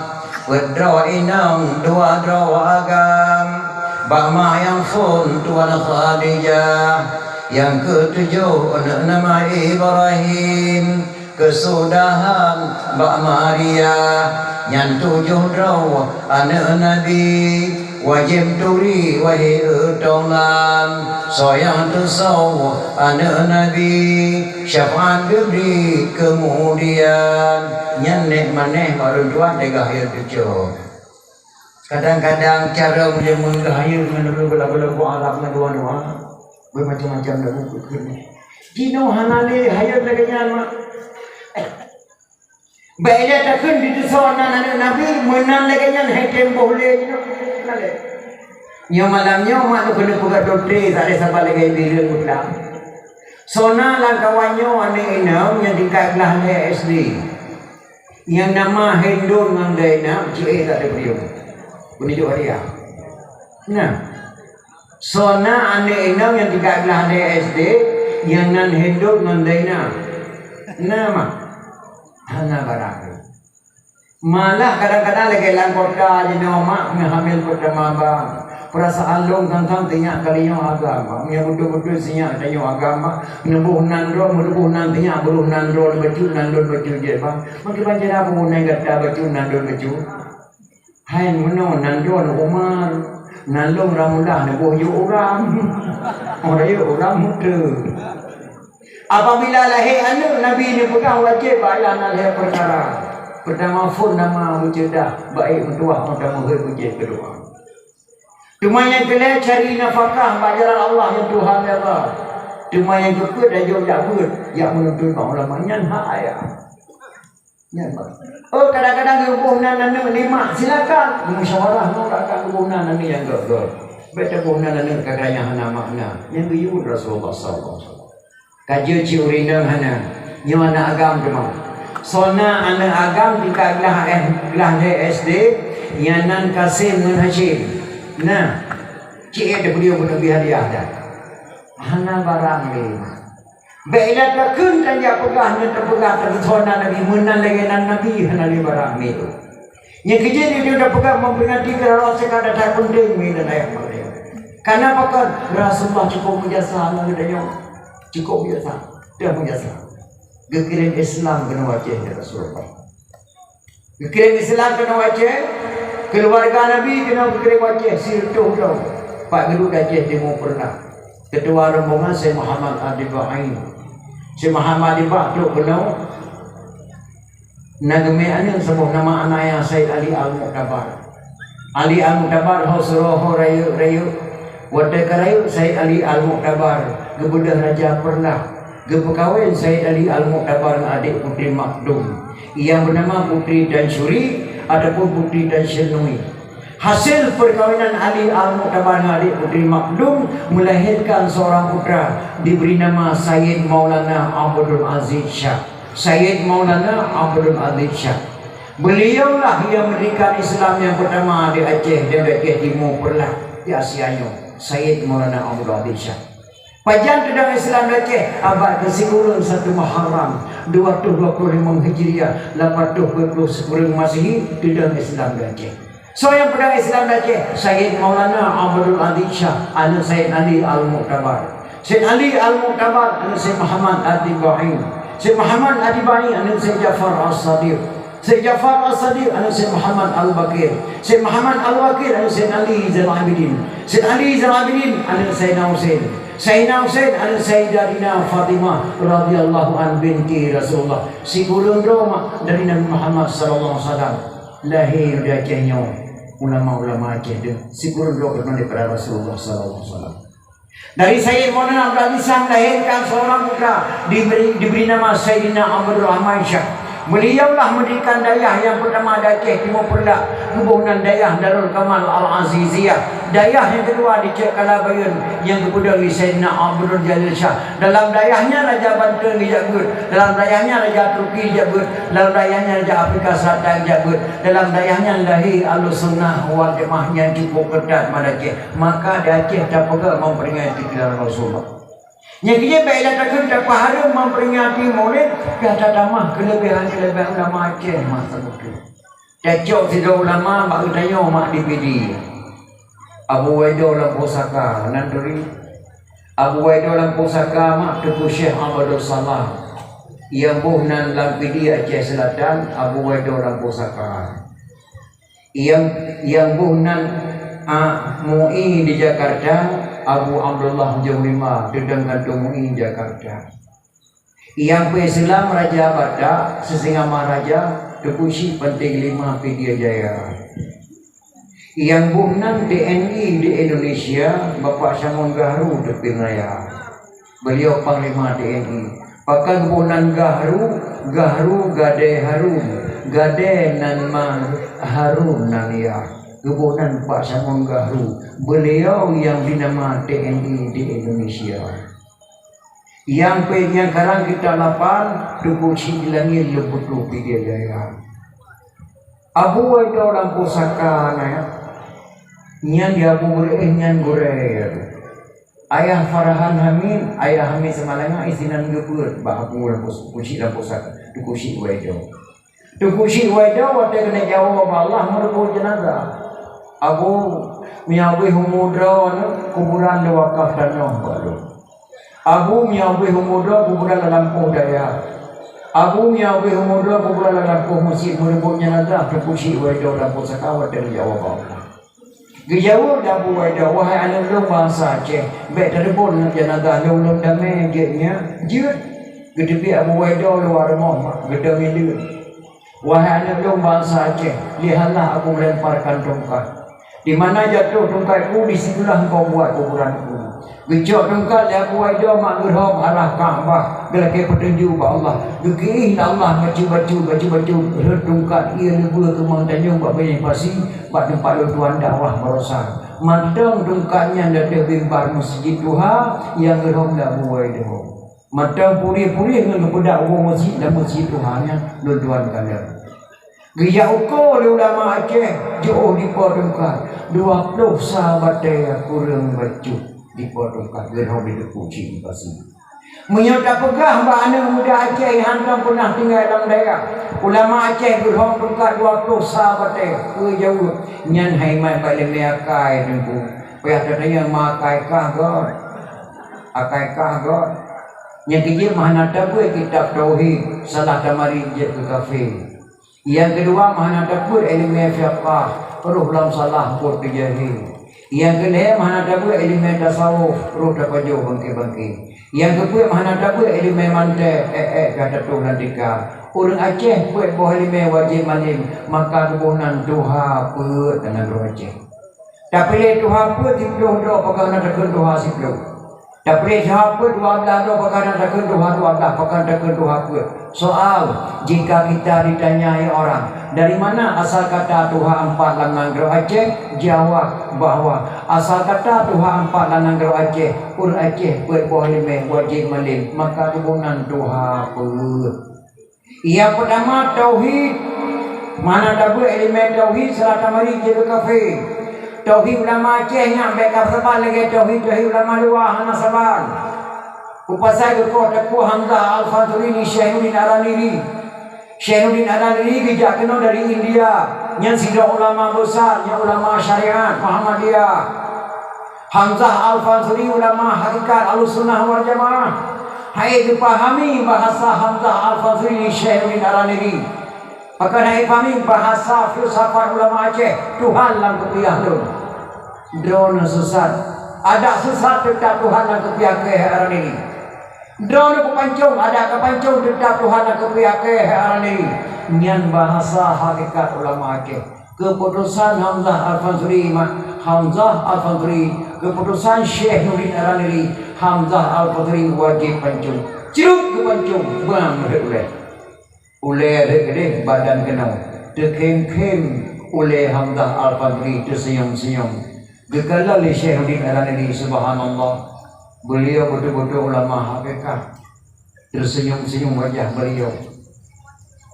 Wedra inam dua agam Bama yang fon dua Khadijah yang ketujuh nama Ibrahim kesudahan Mbak Maria yang tujuh draw anak Nabi wajib turi wahai taulan sayang tusau anak Nabi syafaat diberi kemudian nyanek maneh baru dua tiga hayat tujuh. Kadang-kadang cara menjemun gahaya dengan bela-bela buah dua-dua bermacam-macam dalam buku jino hanale hayat lagi nyamak baiklah takkan di sana anak Nabi menang lagi yang hakim boleh yang malamnya mak tu kena buka dote tak ada siapa lagi bila pulang sona lah kawannya anak enam yang tingkat belah SD yang nama Hendon dengan Dainam cik tak ada beliau penunjuk dia nah sona anak enam yang tingkat belah SD yang nan Hendon dengan Dainam nama hana barang malah kadang-kadang lagi lang kota jenis mak hamil pertama bang perasaan long tentang tinyak kalinya agama yang betul-betul sinyak tanya agama menubuh nantinya beruh nandro baju je bang makin banyak apa naik kata baju baju hai menon nandro Umar nalung ramulah nebuh orang muda. Apabila lahir anak Nabi ni pegang wajib bayar lahir perkara. Pertama fun nama mujadah baik mentua pertama wajib kedua. Cuma yang kalian cari nafkah bajaran Allah yang Tuhan Allah. Cuma yang keput dah jauh jabut. Yang menuntut ulama nyan hak ayah. Nyan pak. Oh kadang-kadang kebunan nana lima silakan. Musyawarah mengatakan kebunan nana yang gol. Baca kebunan nana kakaknya hana makna. Yang biud Rasulullah SAW. Kaji ciurina hana. Nyana agam cuma. Sona anak agam di kaglah SD. Yanan Kasim dan Hashim. Nah, cik ada beliau Nabi hadiah dah. Hana barang ni. Baiklah takun dan dia pegahnya terpegang tersona Nabi menan lengan Nabi hana li barang ni tu. Yang kejadian dia dah pegang memperingati kerana sekadar tak penting ni dan ayat mereka. Karena pakai Rasulullah cukup menjasa dengan dia. Cukup biasa. Dia menjasa. Gekiran Islam kena wajah Rasulullah. Gekiran Islam kena wajah. Keluarga Nabi kena berkirim wajah sirtuh dah. Pak Guru Dajah Timur pernah. Ketua rombongan Syekh Muhammad Adibain. Syekh Muhammad Adibain tu kena nagmean sebuah nama anaknya Said Ali Al-Muqtabar. Ali Al-Muqtabar hosroh rayu. Wadai karayu Said Ali Al-Muqtabar. Gebudah Raja pernah. Gepekawin Said Ali Al-Muqtabar dengan adik putri Makdum. Yang bernama Putri dan Syuri. Adapun Putri dan Syernui. Hasil perkawinan Ali Al-Muqtabar dengan adik Putri Makdum melahirkan seorang putra diberi nama Sayyid Maulana Abdul Aziz Shah. Sayyid Maulana Abdul Aziz Shah. Beliaulah yang mendirikan Islam yang pertama di Aceh dan Aceh Timur Perlah di Asianyo. Sayyid Maulana Abdul Aziz Shah. Pajan tentang Islam Aceh abad ke-10 1 Muharram 225 Hijriah 820 Masihi tentang Islam Aceh. So yang pedang Islam Aceh Sayyid Maulana Abdul Aziz Shah anak Sayyid Ali Al-Muqtabar. Sayyid Ali Al-Muqtabar anak Sayyid Muhammad Adibain. Sayyid Muhammad Adibain anak Sayyid Jafar As-Sadiq. Sayyid Jafar As-Sadiq anak Sayyid Muhammad Al-Bakir. Sayyid Muhammad Al-Bakir anak Sayyid Ali Zainal Abidin. Sayyid Ali Zainal Abidin anak Sayyidina Husain. Sayyidina Husain anak Sayyidatina Fatimah radhiyallahu an binti Rasulullah. Si gulung Roma dari Nabi Muhammad sallallahu alaihi wasallam. Lahir di Acehnya ulama-ulama Aceh dia. Si gulung Roma daripada Rasulullah sallallahu alaihi wasallam. Dari Sayyid Maulana Abdul Aziz melahirkan seorang putra diberi nama Sayyidina Abdul Rahman Shah. Beliaulah mendirikan dayah yang pertama di Aceh Timur Perlah, hubungan dayah Darul Kamal Al-Aziziyah. Dayah yang kedua di Cek Kalabayun yang kemudian di Sayyidina Abdul Jalil Shah. Dalam dayahnya Raja Banten dijabut, dalam dayahnya Raja Turki dijabut, dalam dayahnya Raja Afrika Selatan dijabut, dalam dayahnya lahir Al-Sunnah wal Jamaah yang cukup ketat pada Aceh. Maka di Aceh tak pegang memperingati kelahiran Rasulullah. Yang kita baiklah takkan dapat harum memperingati Maulid kata damah kelebihan-kelebihan ulama Aceh masa itu. Cacok tidak ulama baru tanya mak DPD. Abu Waido lampu saka nanduri. Abu Waido lampu saka mak Tuku Syekh Abdul Salam. Yang buhnan lampidi Aceh Selatan Abu Waido lampu saka. Yang buhnan MUI di Jakarta Abu Abdullah Jawlima Dedang Kantung MUI Jakarta. Yang Islam Raja Bata Sesingama Raja Tukusi Penting 5 Pidia Jaya. Yang buhnan TNI di Indonesia Bapak Samun Gahru Tepin Raya. Beliau Panglima TNI. Pakai buhnan Gahru Gade Harum Gade Nanman Harum Nania. Kebunan Pak Samun Gahru. Beliau yang dinama TNI di Indonesia. Yang sekarang kita lapan Tuku Silangir Lebut Lupi dia jaya. Abu Waido orang pusaka nyan dia Abu nyan Gurer. Ayah Farhan Hamid, ayah Hamid Semalanga isinan gebut bah Abu Kusi orang pusaka Tuku Waido. Tuku Waido waktu kena jawab Allah merebut jenazah. Abu miawi humudra kuburan wakaf tanah baru. Abu miawi humudra kuburan lampu daya. Abu miawi humudra kuburan lampu masjid merebutnya nazar terpusi Waido lampu sakawat dari jawab Allah. Gejawab Abu Waido wahai anak long bangsa Aceh. Baik terebun jenazah long damai getnya jut. Gedepi Abu Waido luar rumah gedam ini. Wahai anak long bangsa Aceh, lihatlah aku melemparkan tongkat. Di mana jatuh tongkatku, di situlah engkau buat kuburanku. Gejok tungkat dia buat dia mak gerham arah Kaabah. Gelaki petunjuk ba Allah. Gekiin Allah baju tungkat ia lebih ke Mang Tanjung buat banyak pasi. Buat tempat tuan dakwah berosak. Matang tungkatnya ada bimbar masjid Tuhan yang gerham dah buat dia. Matang puri-puri dengan kepada orang masjid dan masjid Tuhannya tuan kalian. Gaya ukur ulama Aceh jauh di Podongkar 20 sahabat dia kurang baju di Podongkar gerham di Kucing pasti. Menyata pegah bahana muda Aceh yang hantam pernah tinggal dalam daerah. Ulama Aceh gerham Podongkar 20 sahabat dia jauh nyan hai mai pada meakai tempu. Payah tanya makai kagak. Akai kagak. Yang kejil mahana tabu kitab tauhid salah tamari je ke kafe. Yang kedua mana dapur ilmu fiqh, ruh dalam salah pun terjadi. Yang kedua mana dapur ilmu tasawuf, ruh dapat jauh bangkit. Yang kedua mana dapur ilmu mantek, kata Tuhan tika. Orang Aceh buat buah ilmu wajib malim, maka kebunan Tuhan pun dengan roh Aceh. Tapi le Tuhan pun dipeluk doa pakai nak tekun Tuhan sipeluk. Tapi Tuhan pun 12 doa pakai nak tekun Tuhan 12 pakai tekun Tuhan pun. Soal, jika kita ditanyai orang dari mana asal kata Tuhan 4 lanang gero Aceh, jawab bahwa asal kata Tuhan 4 lanang gero Aceh, ur Aceh boleh wajib malim, maka kebunan Tuhan pun. Yang pertama tauhid, mana dapat elemen tauhid serata mari je kafe. Tauhid ulama Aceh yang beka sabar lagi tauhid ulama luar hana sabar. Upasai ke kota ku Hamzah Al-Fadhili ni Syainuddin Araniri. Syainuddin Araniri bijak kena dari India. Yang sida ulama besar, yang ulama syariat Muhammadiyah. Hamzah Al-Fadhili ulama hakikat Ahlussunnah wal Jamaah. Hai dipahami bahasa Hamzah Al-Fadhili Syainuddin Araniri. Akan hai pahami bahasa filsafat ulama Aceh. Tuhan lang kepiah lu. Drone sesat. Ada sesat tetap Tuhan lang kepiah ke Araniri. Drone kepancung, ada kepancung tetap Tuhan dan kepiak hari nyan bahasa hakikat ulama Aceh. Keputusan Hamzah Al-Fadhili, keputusan Syekh Nurin Araniri, Hamzah Al-Fadhili wajib pancung. Ciruk kepancung, bang oleh gede badan kena, terkem-kem oleh Hamzah Al-Fadhili tersenyum-senyum. Gekala oleh Syekh Nurin Araniri, subhanallah. Beliau betul-betul ulama hakikat. Tersenyum-senyum wajah beliau.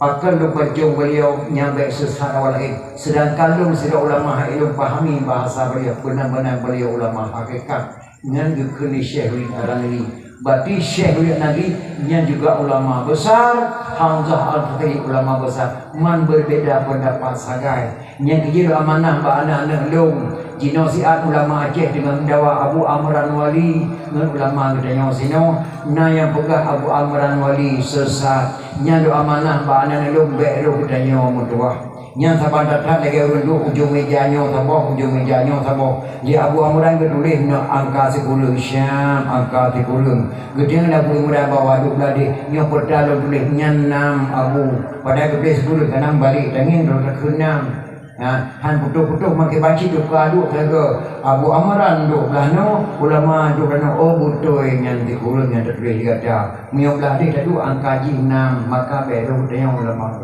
Akan lupancung beliau nyampe sesat awal lain. Sedangkan lu sudah ulama ilmu pahami bahasa beliau. Benar-benar beliau ulama hakikat. Dengan kekali Syekh Nurin Araniri. Berarti Syekh Nurin Araniri yang juga ulama besar. Hamzah Al-Fadhili ulama besar. Man berbeza pendapat sagai. Yang kejil amanah anak-anak long. Jino siat ulama Aceh dengan dawa Abu Amran Wali dengan ulama gedanya sino na yang pegah Abu Amran Wali sesat nya doa manah ba anak lu bero gedanya mutuah nya saban datang lagi urun ujung mejanya tambah ujung mejanya tambah di Abu Amran getulis na angka 10 Syam angka 10 gedeng na Abu Amran bawa duk ladi nya pertalo tulis nya 6 Abu pada gedes 10 kanang balik tangin ro keunam. Han putus-putus makin baca tu kadu ke Abu Amran tu belano ulama tu belano oh butoi yang dikurung yang tertulis kata miok lah dia tu angka 6 maka baru dia ulama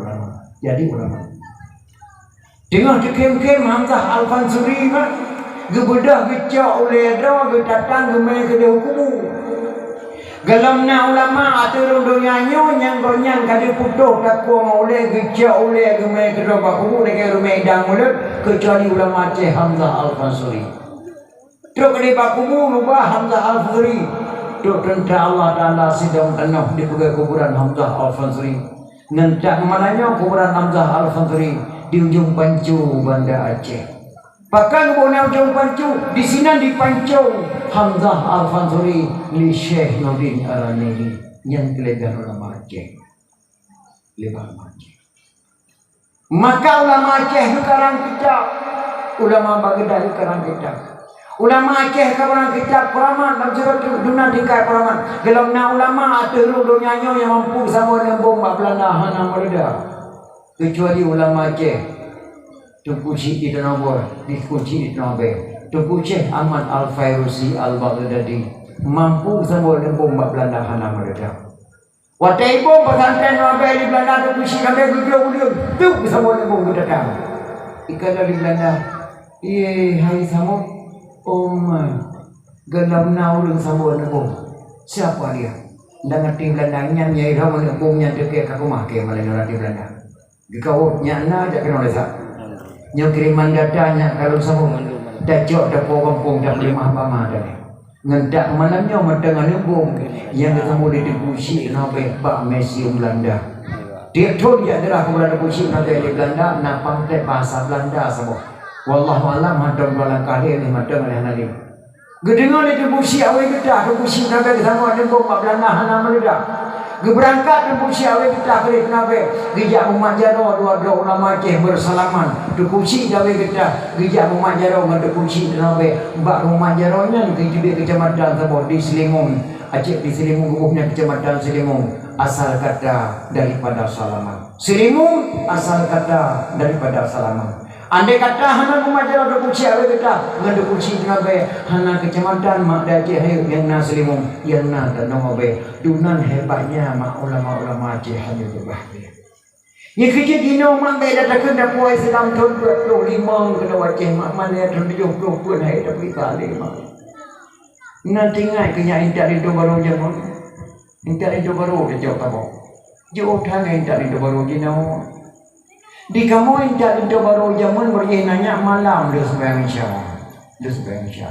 jadi ulama tengok kem-kem Hamzah Al-Fadhili kan gebedah gecak oleh dah gedatang gemai ke dia hukum gelamna ulama atur dunia yang gonyan kadi putuh takwa oleh gejak oleh gemai kedua baku lagi rumai dang mulut kecuali ulama Aceh Hamzah Al-Fadhili. Terus kadi baku rubah Hamzah Al-Fadhili. Terus tentang Allah Taala sidang penuh di kuburan Hamzah Al-Fadhili. Nentak mananya kuburan Hamzah Al-Fadhili di ujung Pancu Banda Aceh. Bahkan kebunnya ujung Pancu di sini di Pancung Hamzah Al-Fadhili li Syekh Nurin Araniri yang kelebihan ulama Aceh. Lebar Aceh. Maka ulama Aceh itu karang kitab, ulama Baghdad itu karang kitab. Ulama Aceh karang kitab Quraman dan surat dunia tingkai Quraman. Gelamna ulama atur dunia yang mampu sama dengan bom Belanda hana mereda. Kecuali ulama Aceh. Tu kunci di Tanah Bor, di kunci di Tanah Bor. Tuku Syekh Ahmad Al-Fairuzi Al-Baghdadi mampu semua lembung bak Belanda hana mereka. Watai bom pesantren Nabi di Belanda tuku Syekh Nabi gugur tu semua lembung datang. Ikan dari Belanda. Hai sama gelam naurung semua lembung. Siapa dia? Dah ngerti Belanda nyai ramai lembungnya dekat aku makai malah ngerti Belanda. Dikau nyana aja kena desa. Nyo kiriman datanya kalau semua dah jok dah kampung dah limah mama dah. Ngendak malamnya mendengar lembung yang ketemu di Kusi nabe Pak Museum Belanda. Dia tu dia adalah Belanda Kusi nabe di Belanda napang te bahasa Belanda semua. Wallahu alam hadam balang kali ni madang oleh nalim. Gedengar di Kusi awal kita Kusi nabe ketemu lembung Pak Belanda hana mereka. Geberangkat di Kusi awal kita kali nabe gejak memajaro dua-dua ulama Aceh bersalaman. Di Kusi awal kita gejak memajaro dengan di Kusi nabe bak memajaronya di kecamatan Sabah di Selimung Aceh di Selimung gubuknya kecamatan Selimung asal kata daripada salaman. Selimung asal kata daripada salaman. Andai kata hana memajaro di Kusi awal kita dengan di Kusi nabe hana kecamatan mak Aceh yang na Selimung yang na tanah be dunan hebatnya mak ulama-ulama Aceh hanya berbahagia. Ni kerja dino mak be dah takkan dah puai sedang tahun 25 kena Aceh mak mana tahun 70 pun hai dah pergi kali mak. Nanti ngai kenya intak itu baru jamu. Intak itu baru dia jauh tabok. Jauh thang intak itu baru dino. Di kamu intak itu baru jamun beri nanya malam dia sembahyang isya. Dia sembahyang isya.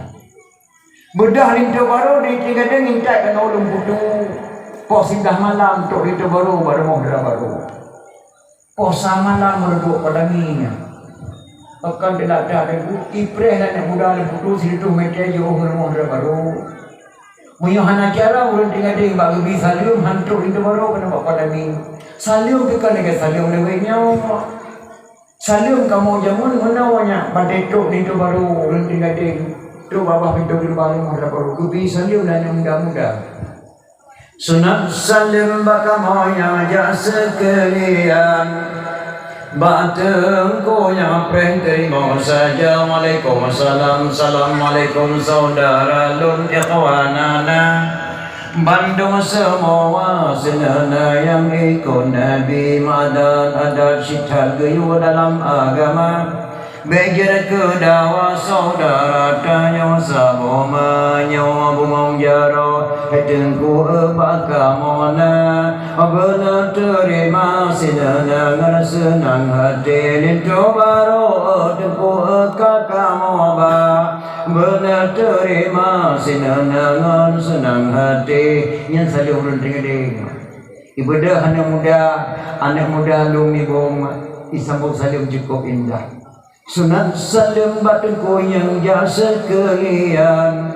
Bedah lintu baru di tiga deng intak kena ulung putu. Pos indah malam tok lintu baru mau baru. Posa malam mereduk padanginya. Akan tidak ada ipreh dan muda dan putu situ meja jauh mau baru. Muyohana cara ulun tiga deng bagi bisa lium hantu lintu baru kena padangi. Salium kita negara salium lewenya. Salium kamu jamun menawanya badetok lintu baru ulun tiga deng. Tu bawah pintu gerbang ada baru kubi salim dan muda-muda. Sunat salim baka moya ja sekalian. Bateng konya preng terima saja. Waalaikumsalam. Assalamualaikum saudara lun ikhwanana. Bandung semua senana yang ikut Nabi Madan adat syiar geyu dalam agama. Bejar ke dawa saudara tanya sama menyawa bumong jaro Hetengku ebaka mona Benar terima sinana ngan senang hati Lintu baro tengku ekaka moba Benar terima sinana ngan senang hati Yang saling ulun tinggi Ibadah anak muda lumi bom Isambung saling cukup indah Sunat salim batengku yang jasa sekalian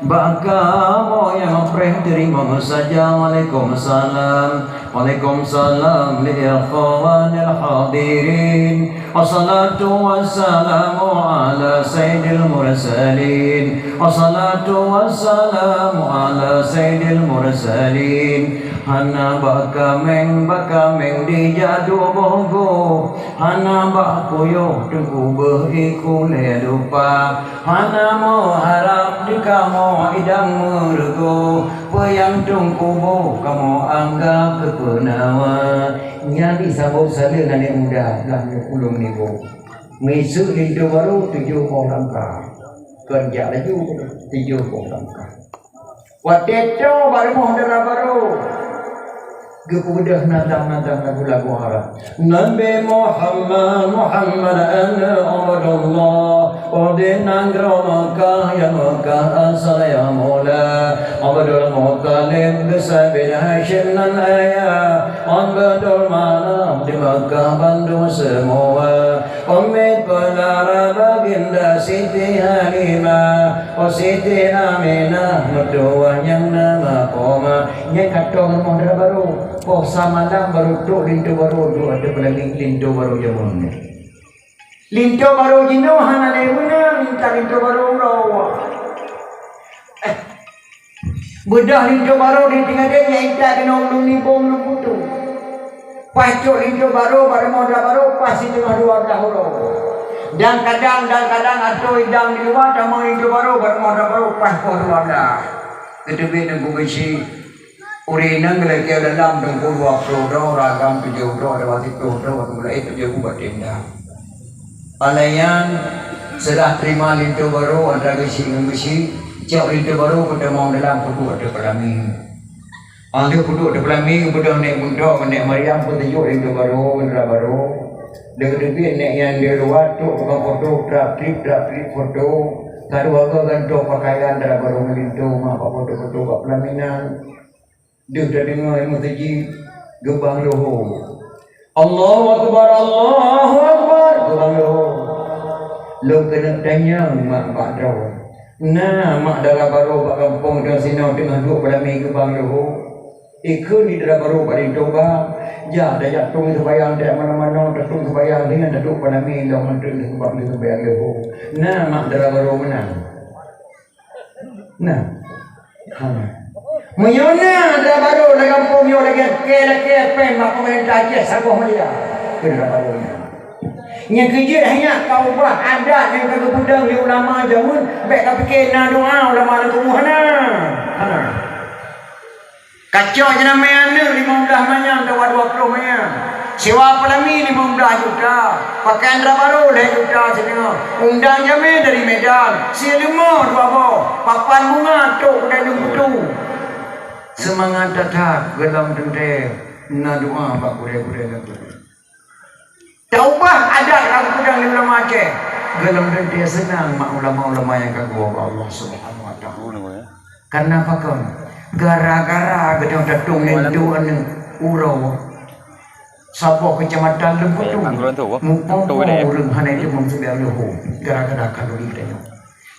Baka moyang preh terima saja. Waalaikumsalam. Waalaikumsalam li ikhwanil hadirin. Wassalatu wassalamu ala sayyidil mursalin. Wassalatu wassalamu ala sayyidil mursalin. Hana baka meng di jadu bogo. Hana bakuyo tengku behiku le lupa. Hana mo harap di kamu idang mergo. Peyang tungku bo kamu anggap kepenawa. Nyali sabuk salin anak muda lah ulung ni bo. Mesuk lintu baru 7 langkah. Kerja laju 7 langkah. Wateto baru mohon baru. Kemudah natang-natang lagu-lagu Arab. Nabi Muhammad ana Abdullah Odinang Mekah ya Mekah asal ya Mola Abdul Muttalib bisa bin Hashim nan ayah Abdul Manaf di Mekah bantu semua Ummi pelara baginda Siti Halimah Siti Aminah mertua yang nama Qoma yang katong modal baru Posa malam baru tu lintu baru tu ada pelanging lintu baru jamun. Lintu baru jino hana lewuna minta lintu baru rawa. Bedah lintu baru di tengah dia yang tak kena ulung ni bom lu putu. Pacok lintu baru modal baru pasti tengah 12 orang. Dan kadang atau idang di luar sama itu baru pas keluar dah. Ketebih dan bukisi urinang lagi dalam dan keluar keluar ragam tujuh keluar waktu keluar mulai itu jauh batinda. Palayan setelah terima lintu baru ada besi jauh lintu baru pada mau dalam kudu ada pelami. Ada kudu ada pelami kudu naik muda naik Maryam pun tujuh lintu baru benda baru. Dekat-dekat naik yang di luar tu bukan foto trip foto. Kalau agak gantung pakaian dalam baru melintu mak foto-foto kat pelaminan. Dia dah dengar yang mesti gebang roho. Allahu Akbar, Allahu Akbar. Gebang roho. Lo kena tanya mak tahu. Nah, mak dalam baru kat kampung dah sini tengah duduk pada mi gebang roho. Ikut di dalam baru pada toba. Ya, dah jatuh kebayang dah mana-mana jatuh kebayang dengan duduk pada mi lo menteri sebab ni kebayang roho. Nah, mak dalam baru menang. Nah. Menyona ada baru dalam kampung yo lagi ke pen mak pemerintah je sabuh media. Kena baru. Nya kerja hanya kau buat ada yang kagak budang di ulama jamun baik ka fikir na doa ulama nak tumuhna. Kacau je nama anda 15 manyang dawa 20 manyang. Sewa pelami 15 juta. Pakaian baru 2 juta setengah. Undang jamin dari Medan. Silimo 2 boh. Papan bunga tok dan butu. Semangat datang gelam dendam na doa pak kure-kure lagu. Taubah ada lagu pedang di ulama Aceh. Gelam dendam senang mak ulama-ulama yang kagum Allah Subhanahu wa taala. Karena apa kau? Gara-gara gedung datung nentu anu urau. Sabo kecamatan Lembutu. Mumpung urang hanai itu memsudah lahu. Gara-gara kalori tanya.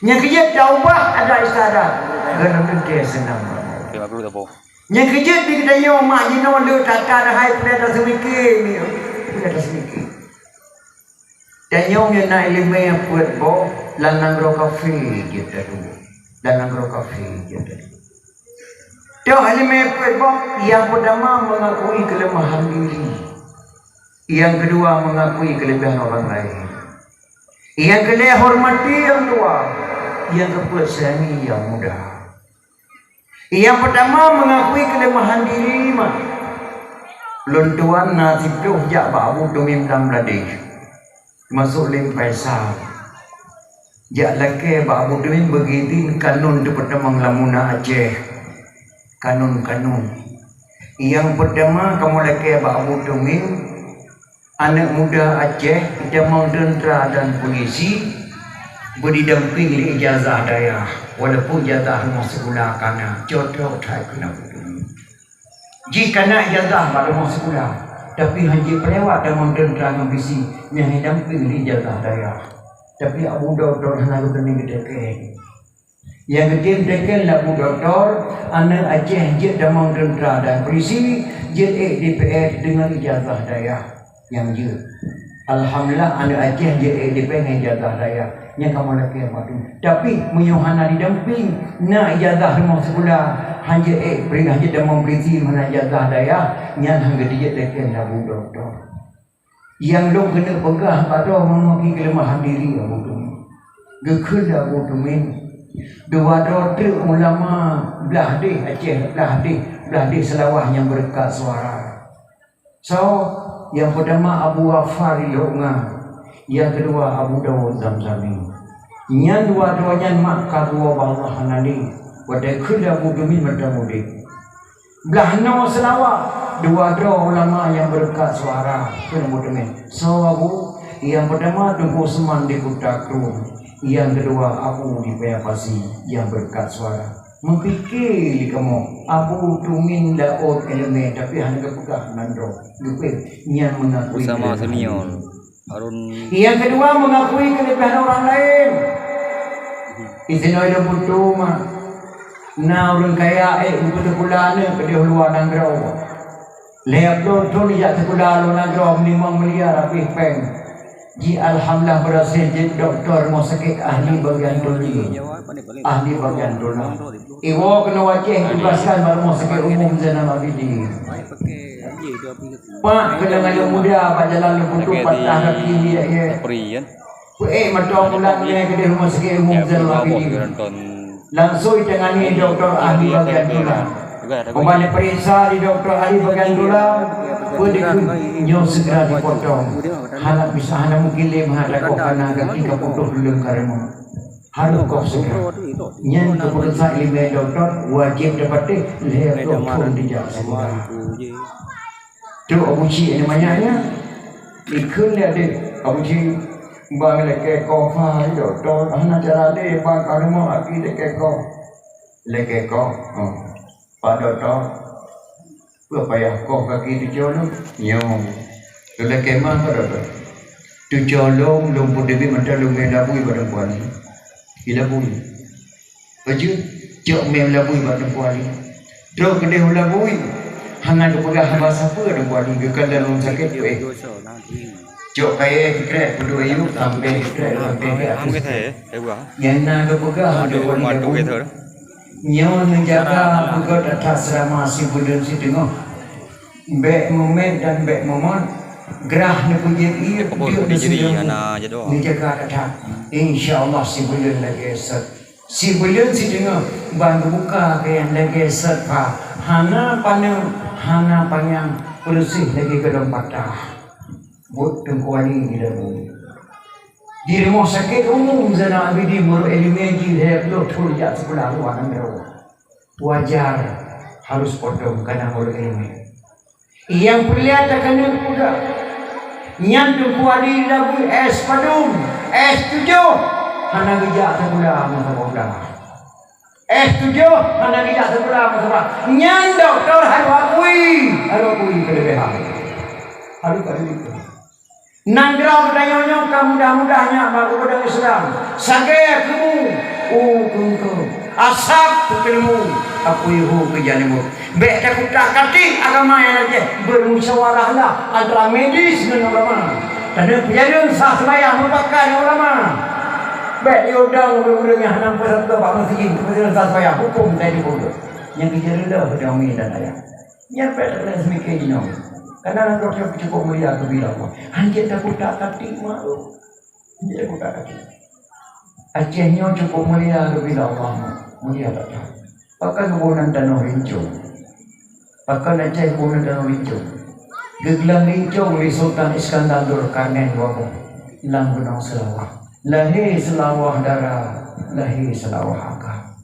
Nya kerja taubah ada istiadat. Gelam dendam senang. Yang kerja di kedai mak jino lu tata hai pada semikir ni. Pada semikir. Dan yang nak ilmu yang buat bo lanang ro kafe kita tu. Lanang ro kafe kita tu. Tio ilmu buat bo yang pertama mengakui kelemahan diri. Yang kedua mengakui kelebihan orang lain. Yang kedua hormati yang tua. Yang keempat sayangi yang muda. Yang pertama mengakui kelemahan diri mak. Luntuan nasib tu jak babu tumim dalam ladih. Masuk lim paisa. Jak laki babu tumim begitu kanun tu pertama lamuna Aceh. Kanun-kanun. Yang pertama kamu laki babu tumim anak muda Aceh kita mau tentera dan polisi berdidamping di ijazah daya. Walaupun jatah rumah sekolah kana jodoh tak kena betul. Jika nak jatah pada rumah sekolah, tapi haji pelewat dan mentera ngabisi yang damping di jatah daya. Tapi abu doktor hendak kening gedeke. Yang gedeng deken abu doktor anak Aceh je dan mentera dan polisi je DPR dengan ijazah daya yang je. Alhamdulillah anak Aceh je DPR dengan ijazah daya. Yang kamu laki matu. Tapi menyuhana didamping nak ijazah rumah sekolah hanya beri hanya demam berisi mana ijazah daya yang hangga dia tekan abu doktor. Yang lo kena pegah pada mengakui kelemahan diri abu tu. Gekul abu tu min. Dua doktor ulama belah deh Aceh belah deh Selawah yang berkat suara. So yang pertama Abu Wafar Ilongah. Yang kedua Abu Dawud Zamzami. Yang dua-duanya mak kadua Allah hanadi. Wadai kuda Abu Dumi mendamudi. Belah no Selawah. Dua-dua ulama yang berkat suara. Kena Dumi. So Abu yang pertama Tunggu Seman di Kutakru. Yang kedua Abu di Payapasi yang berkat suara. Mempikir kamu Abu Tumin Daud elemen tapi hanya kepegah nandro. Gupit yang mengakui sama senior. Yang kedua mengakui kelebihan orang lain. Izinoi dah butuh mah. Nah orang kaya butuh pula ni ke dia luar nangrau. Leap tu ni jak sekolah luar nangrau 5 miliar habis peng. Ji alhamdulillah berhasil jadi doktor mau sakit ahli bagian doli. Ahli bagian doli. Iwo kena wajib tugaskan baru mau sakit umum Zainal Abidin. Pak kena ngajak muda pak jalan le butuh patah kaki dia ye. matong ulang ni ke rumah sakit umum Zainal Abidin. Langsung tangani doktor ahli bagian tulang. Obat periksa di doktor ahli bagian tulang, nyo segera dipotong. Halak bisa hana mungkin lemah ada kau kena ketika potong dulu karemu. Harus kau segera. Nyen keputusan ilmu doktor wajib dapat doktor dijak segera. Tu Abu Cik namanya. Ikut dia dek. Abu Cik bang leke kofa doktor hana cara de bang karemu aki leke ko pak doktor apa ya kau kaki tu jolong nyong tu leke mah pak doktor tu jolong lumpur debi macam lumeh labui pada puan ni labui baju jok mem labui pada puan ni dok kedeh labui hana tu pegang bahasa apa pada puan ni ke dalam sakit tu Cok kaya kira kudu ayu sampai kira sampai Am cái thể quá. yang na ke buka ada Mà đủ cái thở đó. nyawa menjaga buka atas ramah si budun si tengok baik moment dan baik moment gerah ni punya ia Di jadi anak jadi doa. menjaga kata insyaallah si budun lagi set si budun si tengok bantu buka ke yang lagi set pa hana panjang bersih lagi ke dompet buat tengkuani di dalam di rumah sakit umum Zainal Abidin baru elemen dia thul jat sebelah luar negara wajar harus potong karena baru elemen yang perlihatkan juga yang tengkuani lagu es padum es tujuh hana gejak sebelah masa es tujuh hana gejak sebelah masa yang doktor harus akui kelebihan harus itu Nangrau dayonyo mudah-mudahnya baru pada Islam. Sage kamu, kengko. Asap ketemu, aku ihu kejanimu. Bek tak kutak kati agama yang aja bermusyawarahlah antara medis dengan ulama. Tanda penjara sah sembahyang merupakan ulama. Bek diundang urang-urangnya hanam perat ke Pak Masjid penjara sah sembahyang hukum tadi bodoh. Yang kejara dah pada umi dan ayah. Yang bek tak semikir jinong. Karena doktor cukup mulia tu bilang, hanya tak kutak kati malu, hanya tak kutak kati. Acehnya cukup mulia tu bilang mulia tak tahu. Pakai kebunan tanah rincung, pakai Aceh kebunan tanah rincung. Gegelang rincung di Sultan Iskandar Durkanen wabah, lang gunung Selawah, lahir Selawah darah, lahir Selawah akal.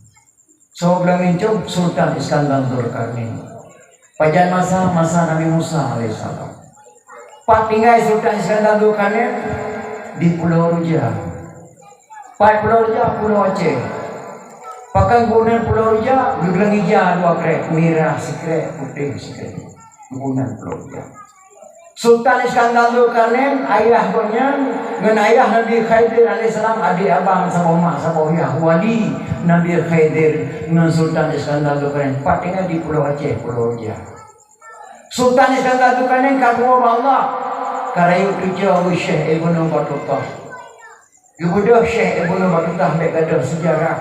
So gelang rincung Sultan Iskandar Durkanen. Pada masa Nabi Musa alaihissalam. Pak tinggal Sultan Iskandar Durkanen di Pulau Ruja. Pak Pulau Ruja, Pulau Aceh. Pakai gunan Pulau Ruja, gegelang hijau dua krek, merah sikret, putih sikret. Gunan Pulau Ruja. Sultan Iskandar Durkanen ayahnya dengan ayah Nabi Khidir alaihissalam adik abang sama mak sama ayah wali Nabi Khidir dengan Sultan Iskandar Durkanen. Pak tinggal di Pulau Aceh, Pulau Ruja. Sultan Iskandar Durkanen kadua Allah karayu kerja Syekh Ibnu Battuta. Ibu Syekh Ibnu Battuta baik gadah sejarah.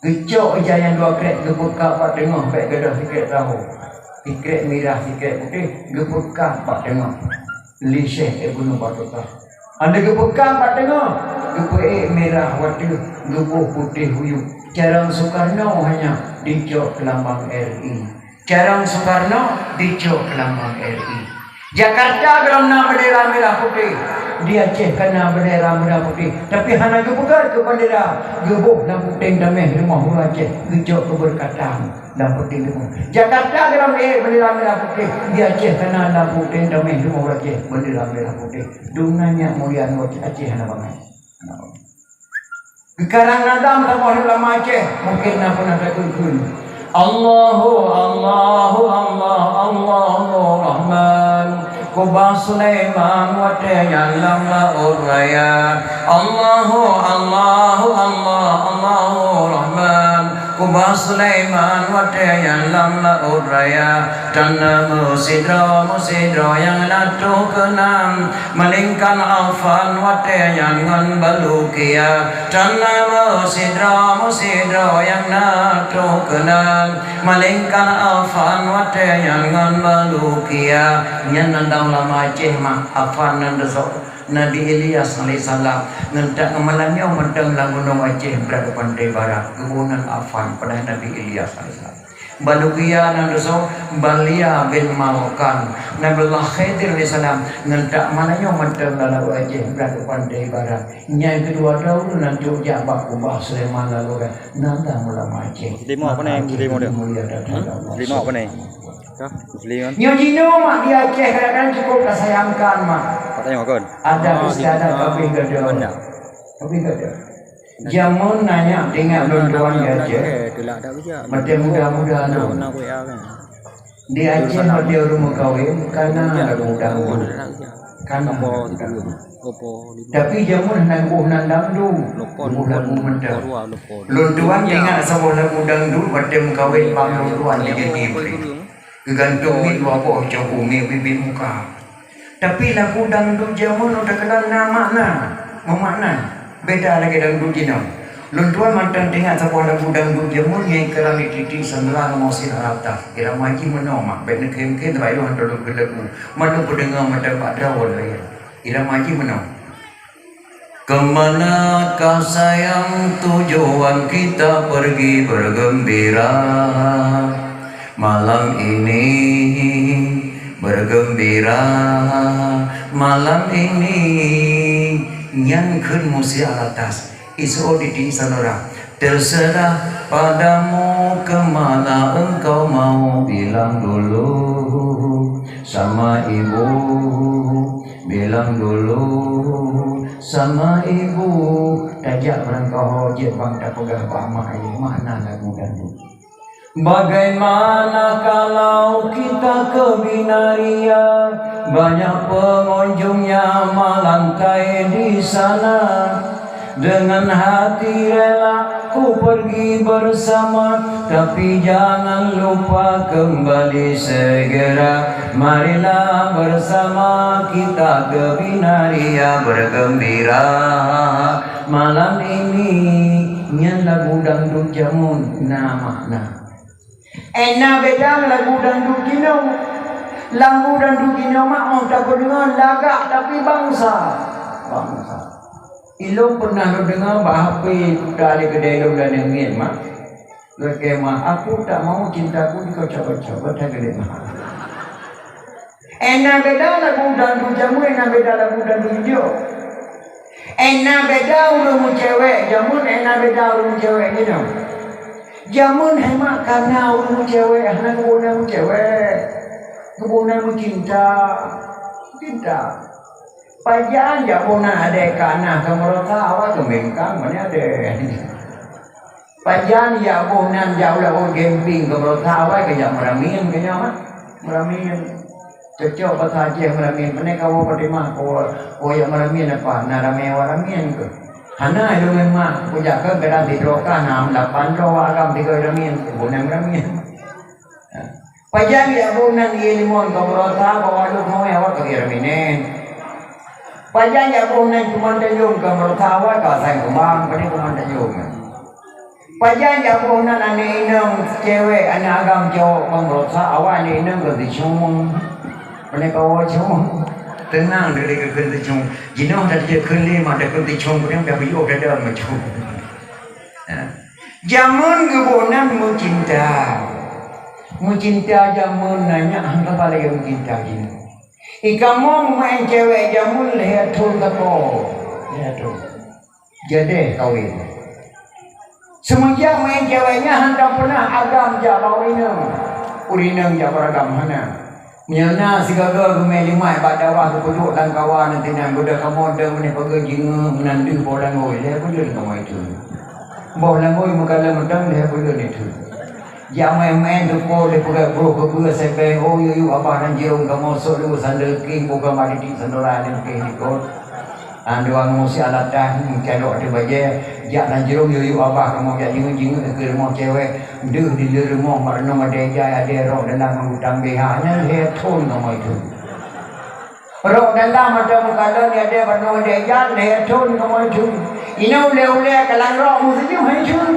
Gecok jayan dua krek gebuka pak tengah baik gadah sikit tahu. Sikit merah sikit putih gebuka pak tengah. Li Syekh Ibnu Battuta. Ada gebuka pak tengah. Gebuka merah waktu gebuka putih huyuk. Jarang Soekarno hanya dicok lambang RI. Jarang Soekarno dicok lambang RI. Jakarta kerana bendera merah putih. Di Aceh kerana bendera merah putih. Tapi hanya gebuka ke bendera. Gebuk lampu ting damai rumah orang Aceh. Gejok keberkatan lampu ting rumah. Jakarta kerana bendera merah putih. Di Aceh kerana lampu ting damai rumah orang Aceh. Bendera merah putih. Dunanya mulia Aceh hanya bangai. Sekarang nadam sama ulama Aceh. Mungkin nak pernah takut-takut. Allahu Rahman Kuba Sulaiman wa ta'allam la uraya Allahu Rahman Kuba Sulaiman wa ta'allam la uraya Tanna musidro yang natu kenam Melingkan afan wa ta'allam balukia Tanna musidro yang natu kenam Malingkan afan wate yangan balukia nyan nandang lama Aceh mah afan nandesok Nabi Ilyas alaihissalam ngentak ngamalannya mentang lagu nong Aceh berada pantai barat kebunan Afan pada Nabi Ilyas alaihissalam. Balugia nang doso Balia bin Malkan Nabi Allah Khidir alaihissalam ngentak mananya mentang lagu Aceh berada pantai barat. Nyai kedua tahun nanti jabak kubah Sulaiman lalu nanda mulama Aceh. Lima apa nih? Lima dia. Lima apa nih? Kah? Lima. Nyojino mak di Aceh kadang-kadang cukup kesayangkan mak. Katanya makan. Ada istiadat tapi gada. Tapi gada. Jamun nanya dengan londoan di Aceh. Mati muda-muda tu. Di Aceh dia rumah kahwin karena ada muda-muda. Karena tapi jamun nangguh nandangdu. Lagu mentah. Londoan dengan sebuah lagu dangdu mati kahwin pamuluan dia jadi beri. Kegantung mit wapo jauh umi bibi muka. Tapi lagu dangdut jamun udah kenal nama memakna beda lagi dangdut jino. Luntuan mantan tengah sebuah lagu dangdut jamun yang kerami titik senderang mosin arata. Kira maji menoma benda kem-kem terbaik hantar lagu. Mana pendengar mata pak drawal lagi. Kira maji menoma. Kemanakah sayang tujuan kita pergi bergembira? Malam ini bergembira, malam ini yang kun musi atas isu di sanora. Terserah padamu kemana engkau mau bilang dulu sama ibu, bilang dulu sama ibu. Tajak merengkau hojit bang tak pegah pamah ini mana lagu dangdut. Bagaimana kalau kita ke Binaria, banyak pengunjungnya melantai di sana. Dengan hati rela ku pergi bersama, tapi jangan lupa kembali segera. Marilah bersama kita ke Binaria bergembira. Malam ini nyan lagu dangdut jamun nama. Ena beda lagu dangdut kino. Lagu dangdut kino mak tak dengar lagak tapi bangsa. Ilo pernah dengar bahapi dari kedai lo dan yang ngin mak. Lekemah aku tak mau cintaku dikocok-kocok tak gede mak. Ena beda lagu dangdut jamu, ena beda lagu dangdut hijau. Ena beda urung cewek jamun, ena beda urung cewek gitu. Jamun hemat karena urung cewek, anak kebunan cewek, kebunan cinta. Pajaan jamunan ada kana kemerota awak kemengkang mana ada. Pajaan jamunan jauh lah camping kemerota awak kerja meramin kenya meramin. Cocok bahasa Aceh meramin. Mana kau pertimah kau yang meramin apa? Narame waramin ke? Hana itu memang punya ke kedai hidrokan 8 rawa agam 3 ramin kebunan ramin. Pajang ya bunan ilmuwan kemerota bawa lu mau awak ke raminen. Pajang ya bunan cuma tayung kemerota awak ke sayang kembang pada cuma tayung. Pajang ya bunan ane inang cewek ane agam cowok kemerota awak ane inang ke dicung. Pada kau cung tenang dari ke dicung. Jino dah dia keli mak dah ke dicung kemudian dah biok dah dah macam. Jamun kebunan mu cinta jamun nanya hangga balik yang cinta ini. Ikamu main cewek jamun lihat tuh tako, lihat tuh. Jadi kawin. Semenjak main ceweknya hendak pernah agam jabau urinang jabau agam hana. Mialnya si gagal gemeli mai badawah tu puduk dan kawan nanti nan budak kamu dah meni pagi jinga menandu bolan oi dia puduk kamu itu. Bolan oi mengkala mentang dia puduk itu. Jangan main tu ko le puga bro ke sampai oh yu apa nan jerung kamu solu sandal king buka mari di sandoran ke ko. Ando ang mo si alatah kalau ada baje jak nan jerung yu apa kamu jak jinga ke rumah cewek deh di rumah marno madeja ada roh dalam hutang behanya he thon kamu itu. Roh dalam ada mengkala ni ada marno madeja he thon kamu itu. Ina ule kalang roh mesti hai chun.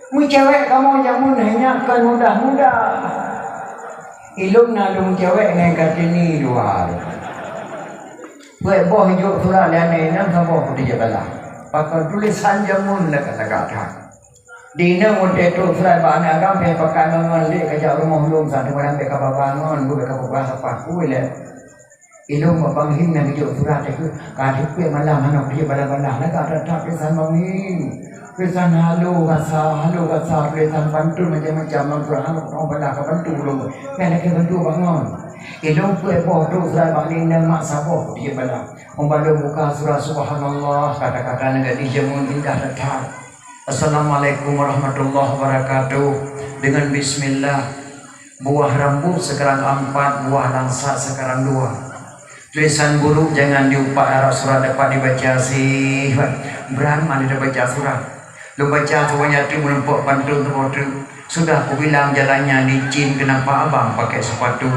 Mu cewek kamu jamun hanya kan mudah-mudah. ilung nalung cewek dengan katini dua. Buat boh hidup surah dan ini sama dia bala. Pakai tulisan jamun nak kata. Dina muda tu surah bahana agam pe pakai mangon le kerja rumah ulung satu orang pe kapal bangun buat kapal apa kuile. Ilung abang him nak hidup surah tu kadi pe malam mana dia bala-bala nak ada tak pesan bangin. Pesan halo kasa pesan bantu macam-macam memperham orang bala ke bantu ulung. Kan nak bantu bangun. Ilung pe boh tu surah bahani nang mak sabo dia bala. Membaca buka surah subhanallah kata-kata nak dijamun indah datang. Assalamualaikum warahmatullahi wabarakatuh. Dengan bismillah. Buah rambut sekarang 4, buah langsa sekarang 2. Tulisan buruk jangan diupak arah surah dapat dibaca sih. Beran mana dia baca surah. Lu baca semuanya tu menempuh pantun tu. Sudah aku bilang jalannya licin, kenapa abang pakai sepatu?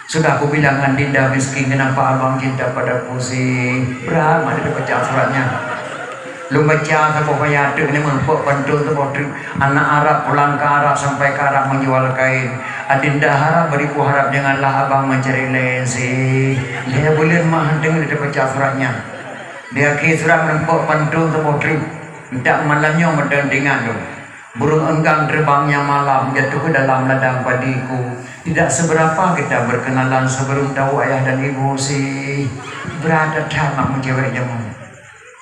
Sudah aku bilang Dinda miskin, kenapa abang cinta padaku sih? Berat mana dia baca suratnya. Lu baca sampai payah tu ni menempuh pantun tu. Anak Arab pulang ke Arab sampai ke Arab menjual kain. Adinda harap beribu harap janganlah abang mencari lain sih. Dia boleh mah dengar dia baca suratnya. Dia ke surat menempuh pantun tu. Tak malamnya mendengar tu. Burung enggang terbangnya malam jatuh ke dalam ladang padiku. Tidak seberapa kita berkenalan sebelum tahu ayah dan ibu sih. Berada tamak mencewek jamu.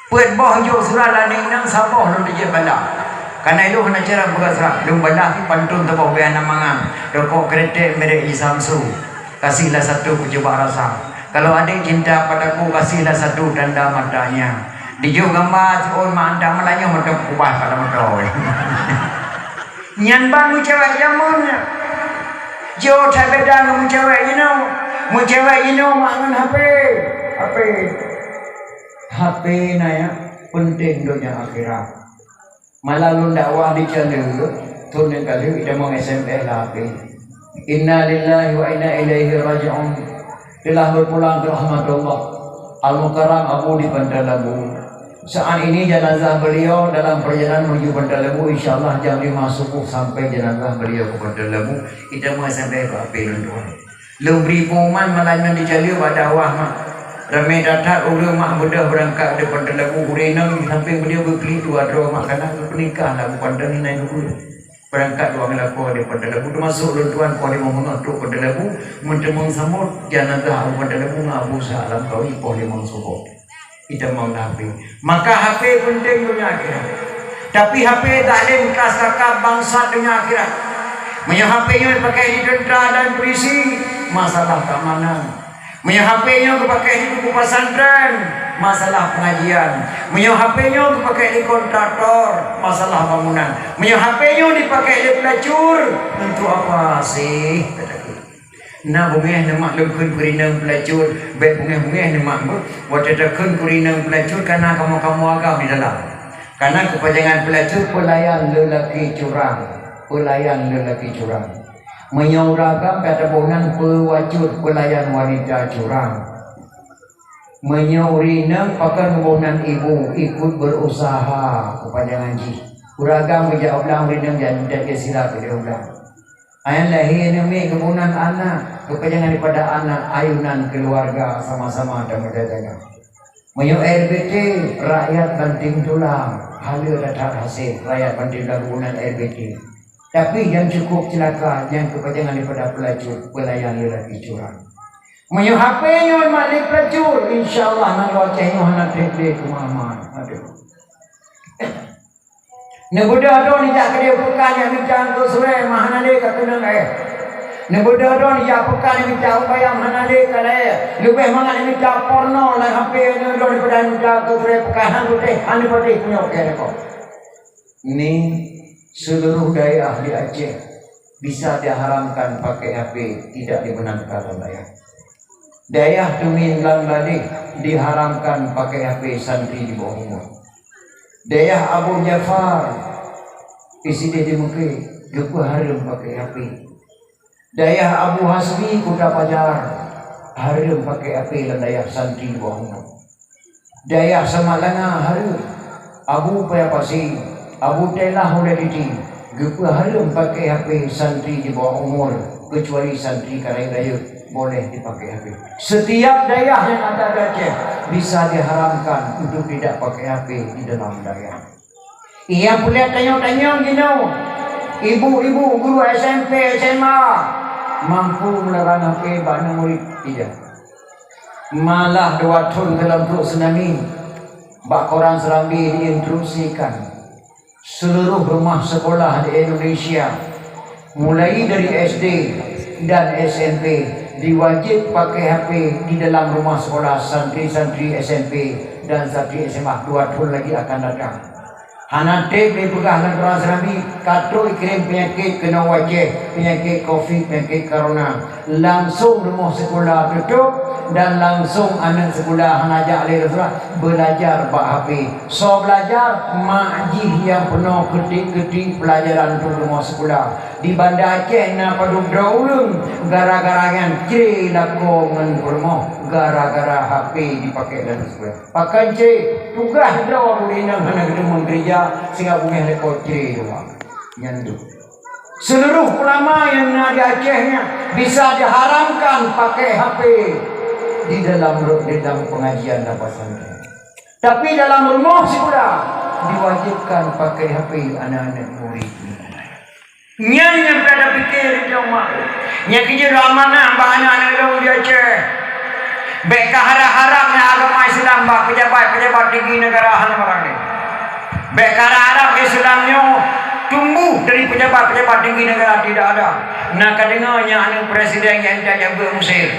Puan boh jo surah laning nang saboh lu dia bala. Karena itu kena cara buka surat. Lu bala pantun tu bawa anak mangang. Rokok kretek merek Samsu. Kasihlah satu cuba rasa. Kalau adik cinta padaku kasihlah satu tanda matanya. Dijo gambar si on manda malanya macam kubah pada motor. Nyan bang mu cewek jamun. Jo tak beda mu cewek mangan HP na ya penting dunia akhirat. Malah lu dakwah di channel tu ni kali kita mau SMS lah HP. Inna lillahi wa inna ilaihi raji'un. Telah berpulang ke rahmatullah. Al-Mukarram Abu di Bandar Labu. Saat ini jenazah beliau dalam perjalanan menuju Bandar Labu, insyaallah jam 5 subuh sampai jenazah beliau ke Bandar Labu. Kita mau sampai ke api tuan. Lu beri pengumuman malam di jalur pada awah mak. Ramai datang orang mak muda berangkat di Bandar Labu. Urenang di samping beliau berkeli dua makanan pernikah lagu Bandar ni naik dulu. Berangkat dua melaku di Bandar Labu. Termasuk tuan kau di mengatur Bandar Labu. Mentemung samut jenazah Bandar Labu ngabu salam kau ipoh limang subuh. Kita mau HP. Maka HP penting dunia akhirat. Tapi HP taklim kelas kakak bangsa dunia akhirat. Punya HP-nya dipakai di tentera dan polisi, masalah keamanan. Punya HP-nya dipakai di buku pesantren, masalah pengajian. Punya HP-nya dipakai di kontraktor, masalah bangunan. Punya HP-nya dipakai di pelacur, untuk apa sih? Na bungeh nama lekun kurinang pelacur, baik bungeh nama buat ada kun kurinang pelacur karena kamu agam di dalam. Karena kepanjangan pelacur pelayan lelaki curang, menyauragam kata bonan pewajud pelayan wanita curang. Menyaurinang pakai bonan ibu ikut berusaha kepanjangan ji. Uragam menjawab lang rinang dan sila tidak ulang. Ayat lahir demi kebunan anak, kepanjangan daripada anak, ayunan keluarga sama-sama dan berjaga. Menyo RBT rakyat banting tulang, hala datang hasil rakyat banting tulang kebunan RBT. Tapi yang cukup celaka yang kepanjangan daripada pelacur, pelayan lelaki curang. Menyo HP-nya malik pelacur, insyaallah nak wacahnya nak trek-trek ke mama. Aduh. Nebuda do ni jak dia pekan yang bincang tu sore mahana le kat tunang ai. Nebuda do ni jak pekan yang bincang bayam mahana le kat ai. Lebih mangan ni bincang porno lah HP ni do daripada bincang tu sore pekan tu teh anu putih punya okey kok. Ni seluruh daerah di Aceh bisa diharamkan pakai HP, tidak dibenarkan oleh daerah Tuminlang Ladi diharamkan pakai HP santri di bawah umur. Daerah Abu Jafar Presiden di Mekah gepa haram pakai HP. Daerah Abu Hasbi Kota Pajar haram pakai HP dan daerah santri di bawah umur. Daerah Samalanga haram. Abu Payapasi Abu Telah Huladiti gepa haram pakai HP santri di bawah umur. kecuali santri karaya boleh dipakai HP. Setiap daerah yang ada Aceh bisa diharamkan untuk tidak pakai HP di dalam daerah. Ia boleh tanya-tanya gini, ibu-ibu guru SMP SMA mampu melarang HP bagi murid? Tidak. Malah 2 tahun dalam perut tsunami, bak Quran Serambi diinstruksikan seluruh rumah sekolah di Indonesia mulai dari SD dan SMP diwajib pakai HP di dalam rumah sekolah santri-santri SMP dan santri SMA. 2 tahun lagi akan datang. Hana tip dipegah dalam Quran Serambi, katu kirim penyakit kena wajib, penyakit COVID, penyakit corona. Langsung rumah sekolah tutup dan langsung anak sekolah hanajak alih Rasulullah belajar bak HP. So belajar makjih yang penuh ketik-ketik pelajaran untuk rumah sekolah. Di Banda Aceh na padung daulung gara-gara yang ciri lakongan rumah gara-gara HP dipakai dalam sekolah. Pakai ciri tugas dawa bulinang hana gedung gereja sehingga punya lekor ciri doang. Nyandu. Seluruh ulama yang ada Acehnya bisa diharamkan pakai HP di dalam pengajian dan pesantren. Tapi dalam rumah sekolah diwajibkan pakai HP anak-anak murid. Nyan yang pada fikir itu mak. Nyan kerja ramana anak-anak long di Aceh. Beka harap-harapnya agama Islam bak pejabat-pejabat tinggi negara hana barang ni. Beka harap Islamnya tumbuh dari pejabat-pejabat tinggi negara tidak ada. Nak dengarnya anak presiden yang tak jaga Mesir.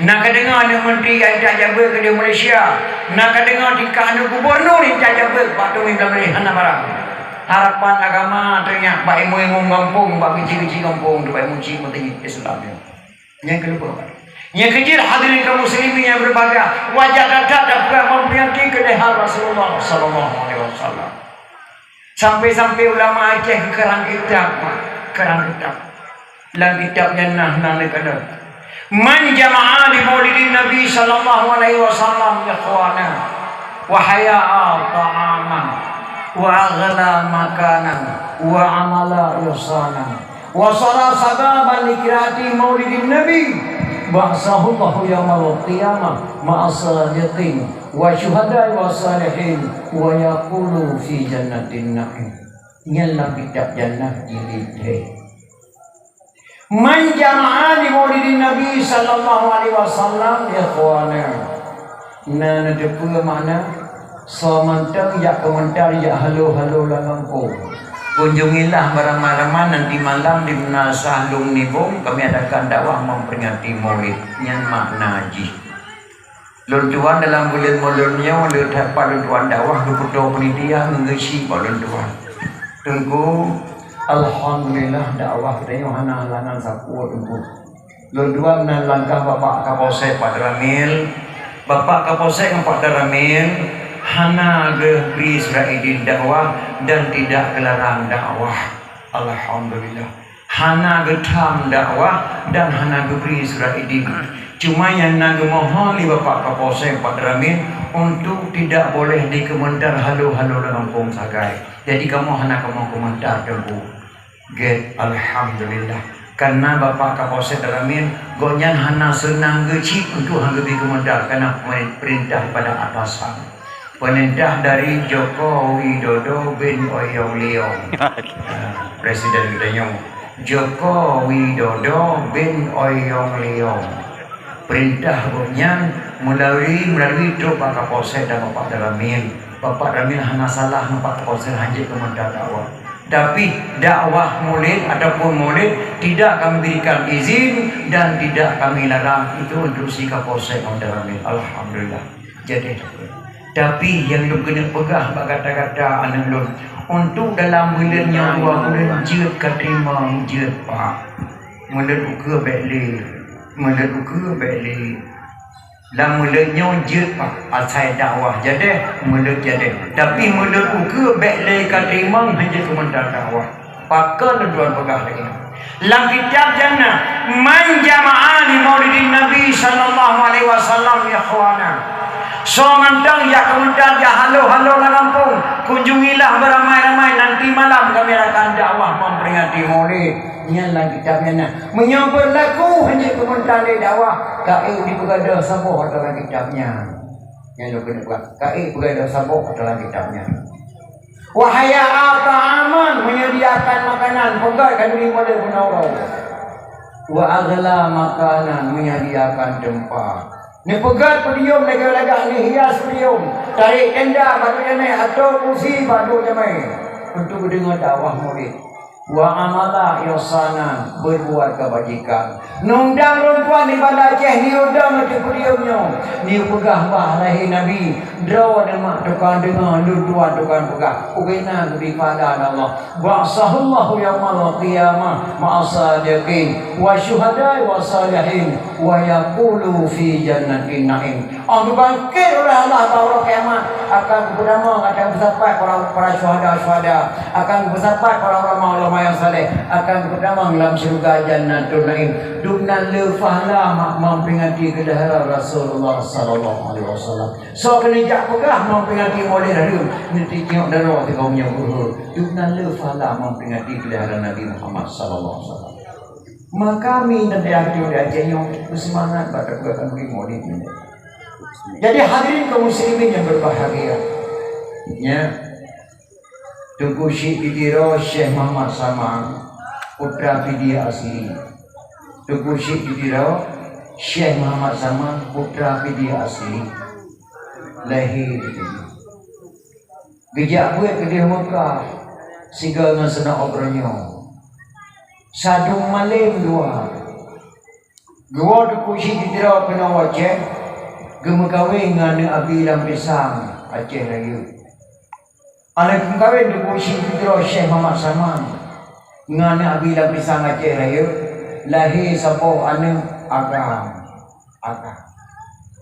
Nak dengar anak menteri yang tak jaga ke Malaysia. Nak dengar tingkah anak gubernur yang tak jaga Batu Mimpi hana barang. Harapan agama ternyata baik muing kampung, baik kecil-kecil kampung, baik muci menteri Islam. Yang kedua, yang kecil hadirin kaum muslimin yang berbahagia, wajah dadah dapat memperingati kedehan Rasulullah sallallahu alaihi wasallam. Sampai-sampai ulama Aceh kerang kitab. Dalam kitab jannah nang kada. Man jama'a li maulidin Nabi sallallahu alaihi wasallam ya ikhwana wa haya'a ta'aman wa aghla makanan wa amala ihsanan wa sara sababan likirati maulidin Nabi ba'sahu Allahu yaumal qiyamah ma'as-sadiqin wa syuhada'i wa salihin wa yaqulu fi jannatin na'im. Nyala kitab jannah jilid 3. Man jama'a li maulidin Nabi sallallahu alaihi wasallam ikhwana. Nana depa makna so mantang ya komentar ya halo-halo langangko. Kunjungilah barang-barang nanti malam di Menasah Lung Nibong kami adakan dakwah memperingati Maulid yang makna haji. Luntuan dalam bulan-bulannya lur dapat luntuan dakwah ke pulau penitia ngesi luntuan. Tunggu alhamdulillah dakwah kita yang hana lanang sapu tunggu. Luntuan dan langkah Bapak Kapolsek Pak Ramil, Bapak Kapolsek Pak Ramil hana beri Israilin dakwah dan tidak kelarang dakwah. Alhamdulillah. Hana getam dakwah dan hana beri Israilin. Cuma yang nak mohon li Bapak Kapolsek Pak Ramin untuk tidak boleh dikomentar halo-halo dalam kampung sagai. Jadi kamu hana kamu komentar dulu. Get alhamdulillah. Karena Bapak Kapolsek Ramin gonyan hana senang gecik untuk hangga dikomentar karena perintah pada atasan. Perintah dari Joko Widodo bin Oyong Leong. Presiden kita Joko Widodo bin Oyong Leong. Perintah bunyan melalui Bapak Kapolsek dan Bapak Ramil. Bapak Ramil hanya salah Bapak Kapolsek hanya komentar dakwah. Tapi dakwah maulid ataupun maulid tidak kami berikan izin dan tidak kami larang. Itu untuk si Kapolsek Bapak Ramil. Alhamdulillah. Jadi tapi yang lu kena pegah kata-kata anak lu untuk dalam bulannya 2 bulan jut keterima jut pak mulut ukur beli dalam mulutnya jut pak asal dakwah jadi mulut jadi tapi mulut ukur beli keterima hanya komentar dakwah pakar tuan pegah lagi dalam kitab jannah man jama'a li maulidin Nabi sallallahu alaihi wasallam ya ikhwana So mantang ya kemudian ya halo na kampung. Kunjungilah beramai-ramai nanti malam kami akan dakwah memperingati Maulid. Nyalah kitabnya. Menyambar lagu hanya kemudian dakwah. Kai di begada sabuh dalam kitabnya. Yang lu kena buat. Kai begada sabuh dalam kitabnya. Wahaya ta'aman menyediakan makanan. Pegai kan ini pada penawar. Wa aghla makanan menyediakan tempat. Ni pegat pedium lega-lega ni hias pedium. Tarik tenda batu jamai atau kursi batu jamai. Untuk dengar dakwah Maulid. Wa amala yosana berbuat kebajikan. Nundang perempuan di Banda Aceh ni undang itu pediumnya. Ni pegah bah lahir Nabi. Draw nama tukang dengar dua tukang pegah. Ubina di pada Allah. Ba'sahullahu yaumal qiyamah ma'asadiqin wa syuhada'i wa salihin wa yaqulu fi jannatin na'im. Allah bangkit oleh Allah pada kiamat akan berdama akan bersampai para syuhada akan bersampai para ulama yang saleh akan berdama dalam syurga jannatul na'im. Duknan lefahlah memperingati kedahara Rasulullah sallallahu alaihi wasallam. So kena jak pegah memperingati Maulid hari nanti tengok darah di kaumnya buruk. Duknan lefahlah memperingati kedahara Nabi Muhammad sallallahu alaihi wasallam. Maka kami dan dia yang bersemangat pada kegiatan Maulid ini. Jadi hadirin kaum muslimin yang berbahagia. Ya. Tunggu Syekh Bidiro Syekh Muhammad Samang putra Fidia asli. Tunggu Syekh Bidiro Syekh Muhammad Samang putra Fidia asli. Lahir di sini. Gejak buat ke dia Mekah. Siga dengan senak obronya. Sadung malim dua. Dua tunggu Syekh Bidiro kena wajah. Gemekawin dengan Abi Lam Pisang Aceh Raya. Anak kawin dengan Syekh Bidiro Syekh Muhammad Samang dengan Abi Lam Pisang Aceh Raya. Lahir sapo anak agam.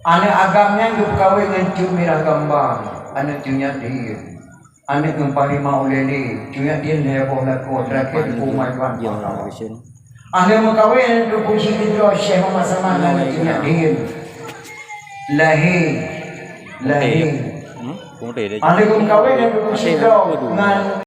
Anak agamnya berkawin dengan Cik Mirah Gambang. Anak Ciknya dia. Anak yang paling mau lele. Ciknya dia lepoh laku terakhir di rumah Tuan. Anak berkawin dengan Syekh Bidiro Syekh Muhammad Samang dengan Ciknya dia. Lahir. Ada kawin yang berkumpul dengan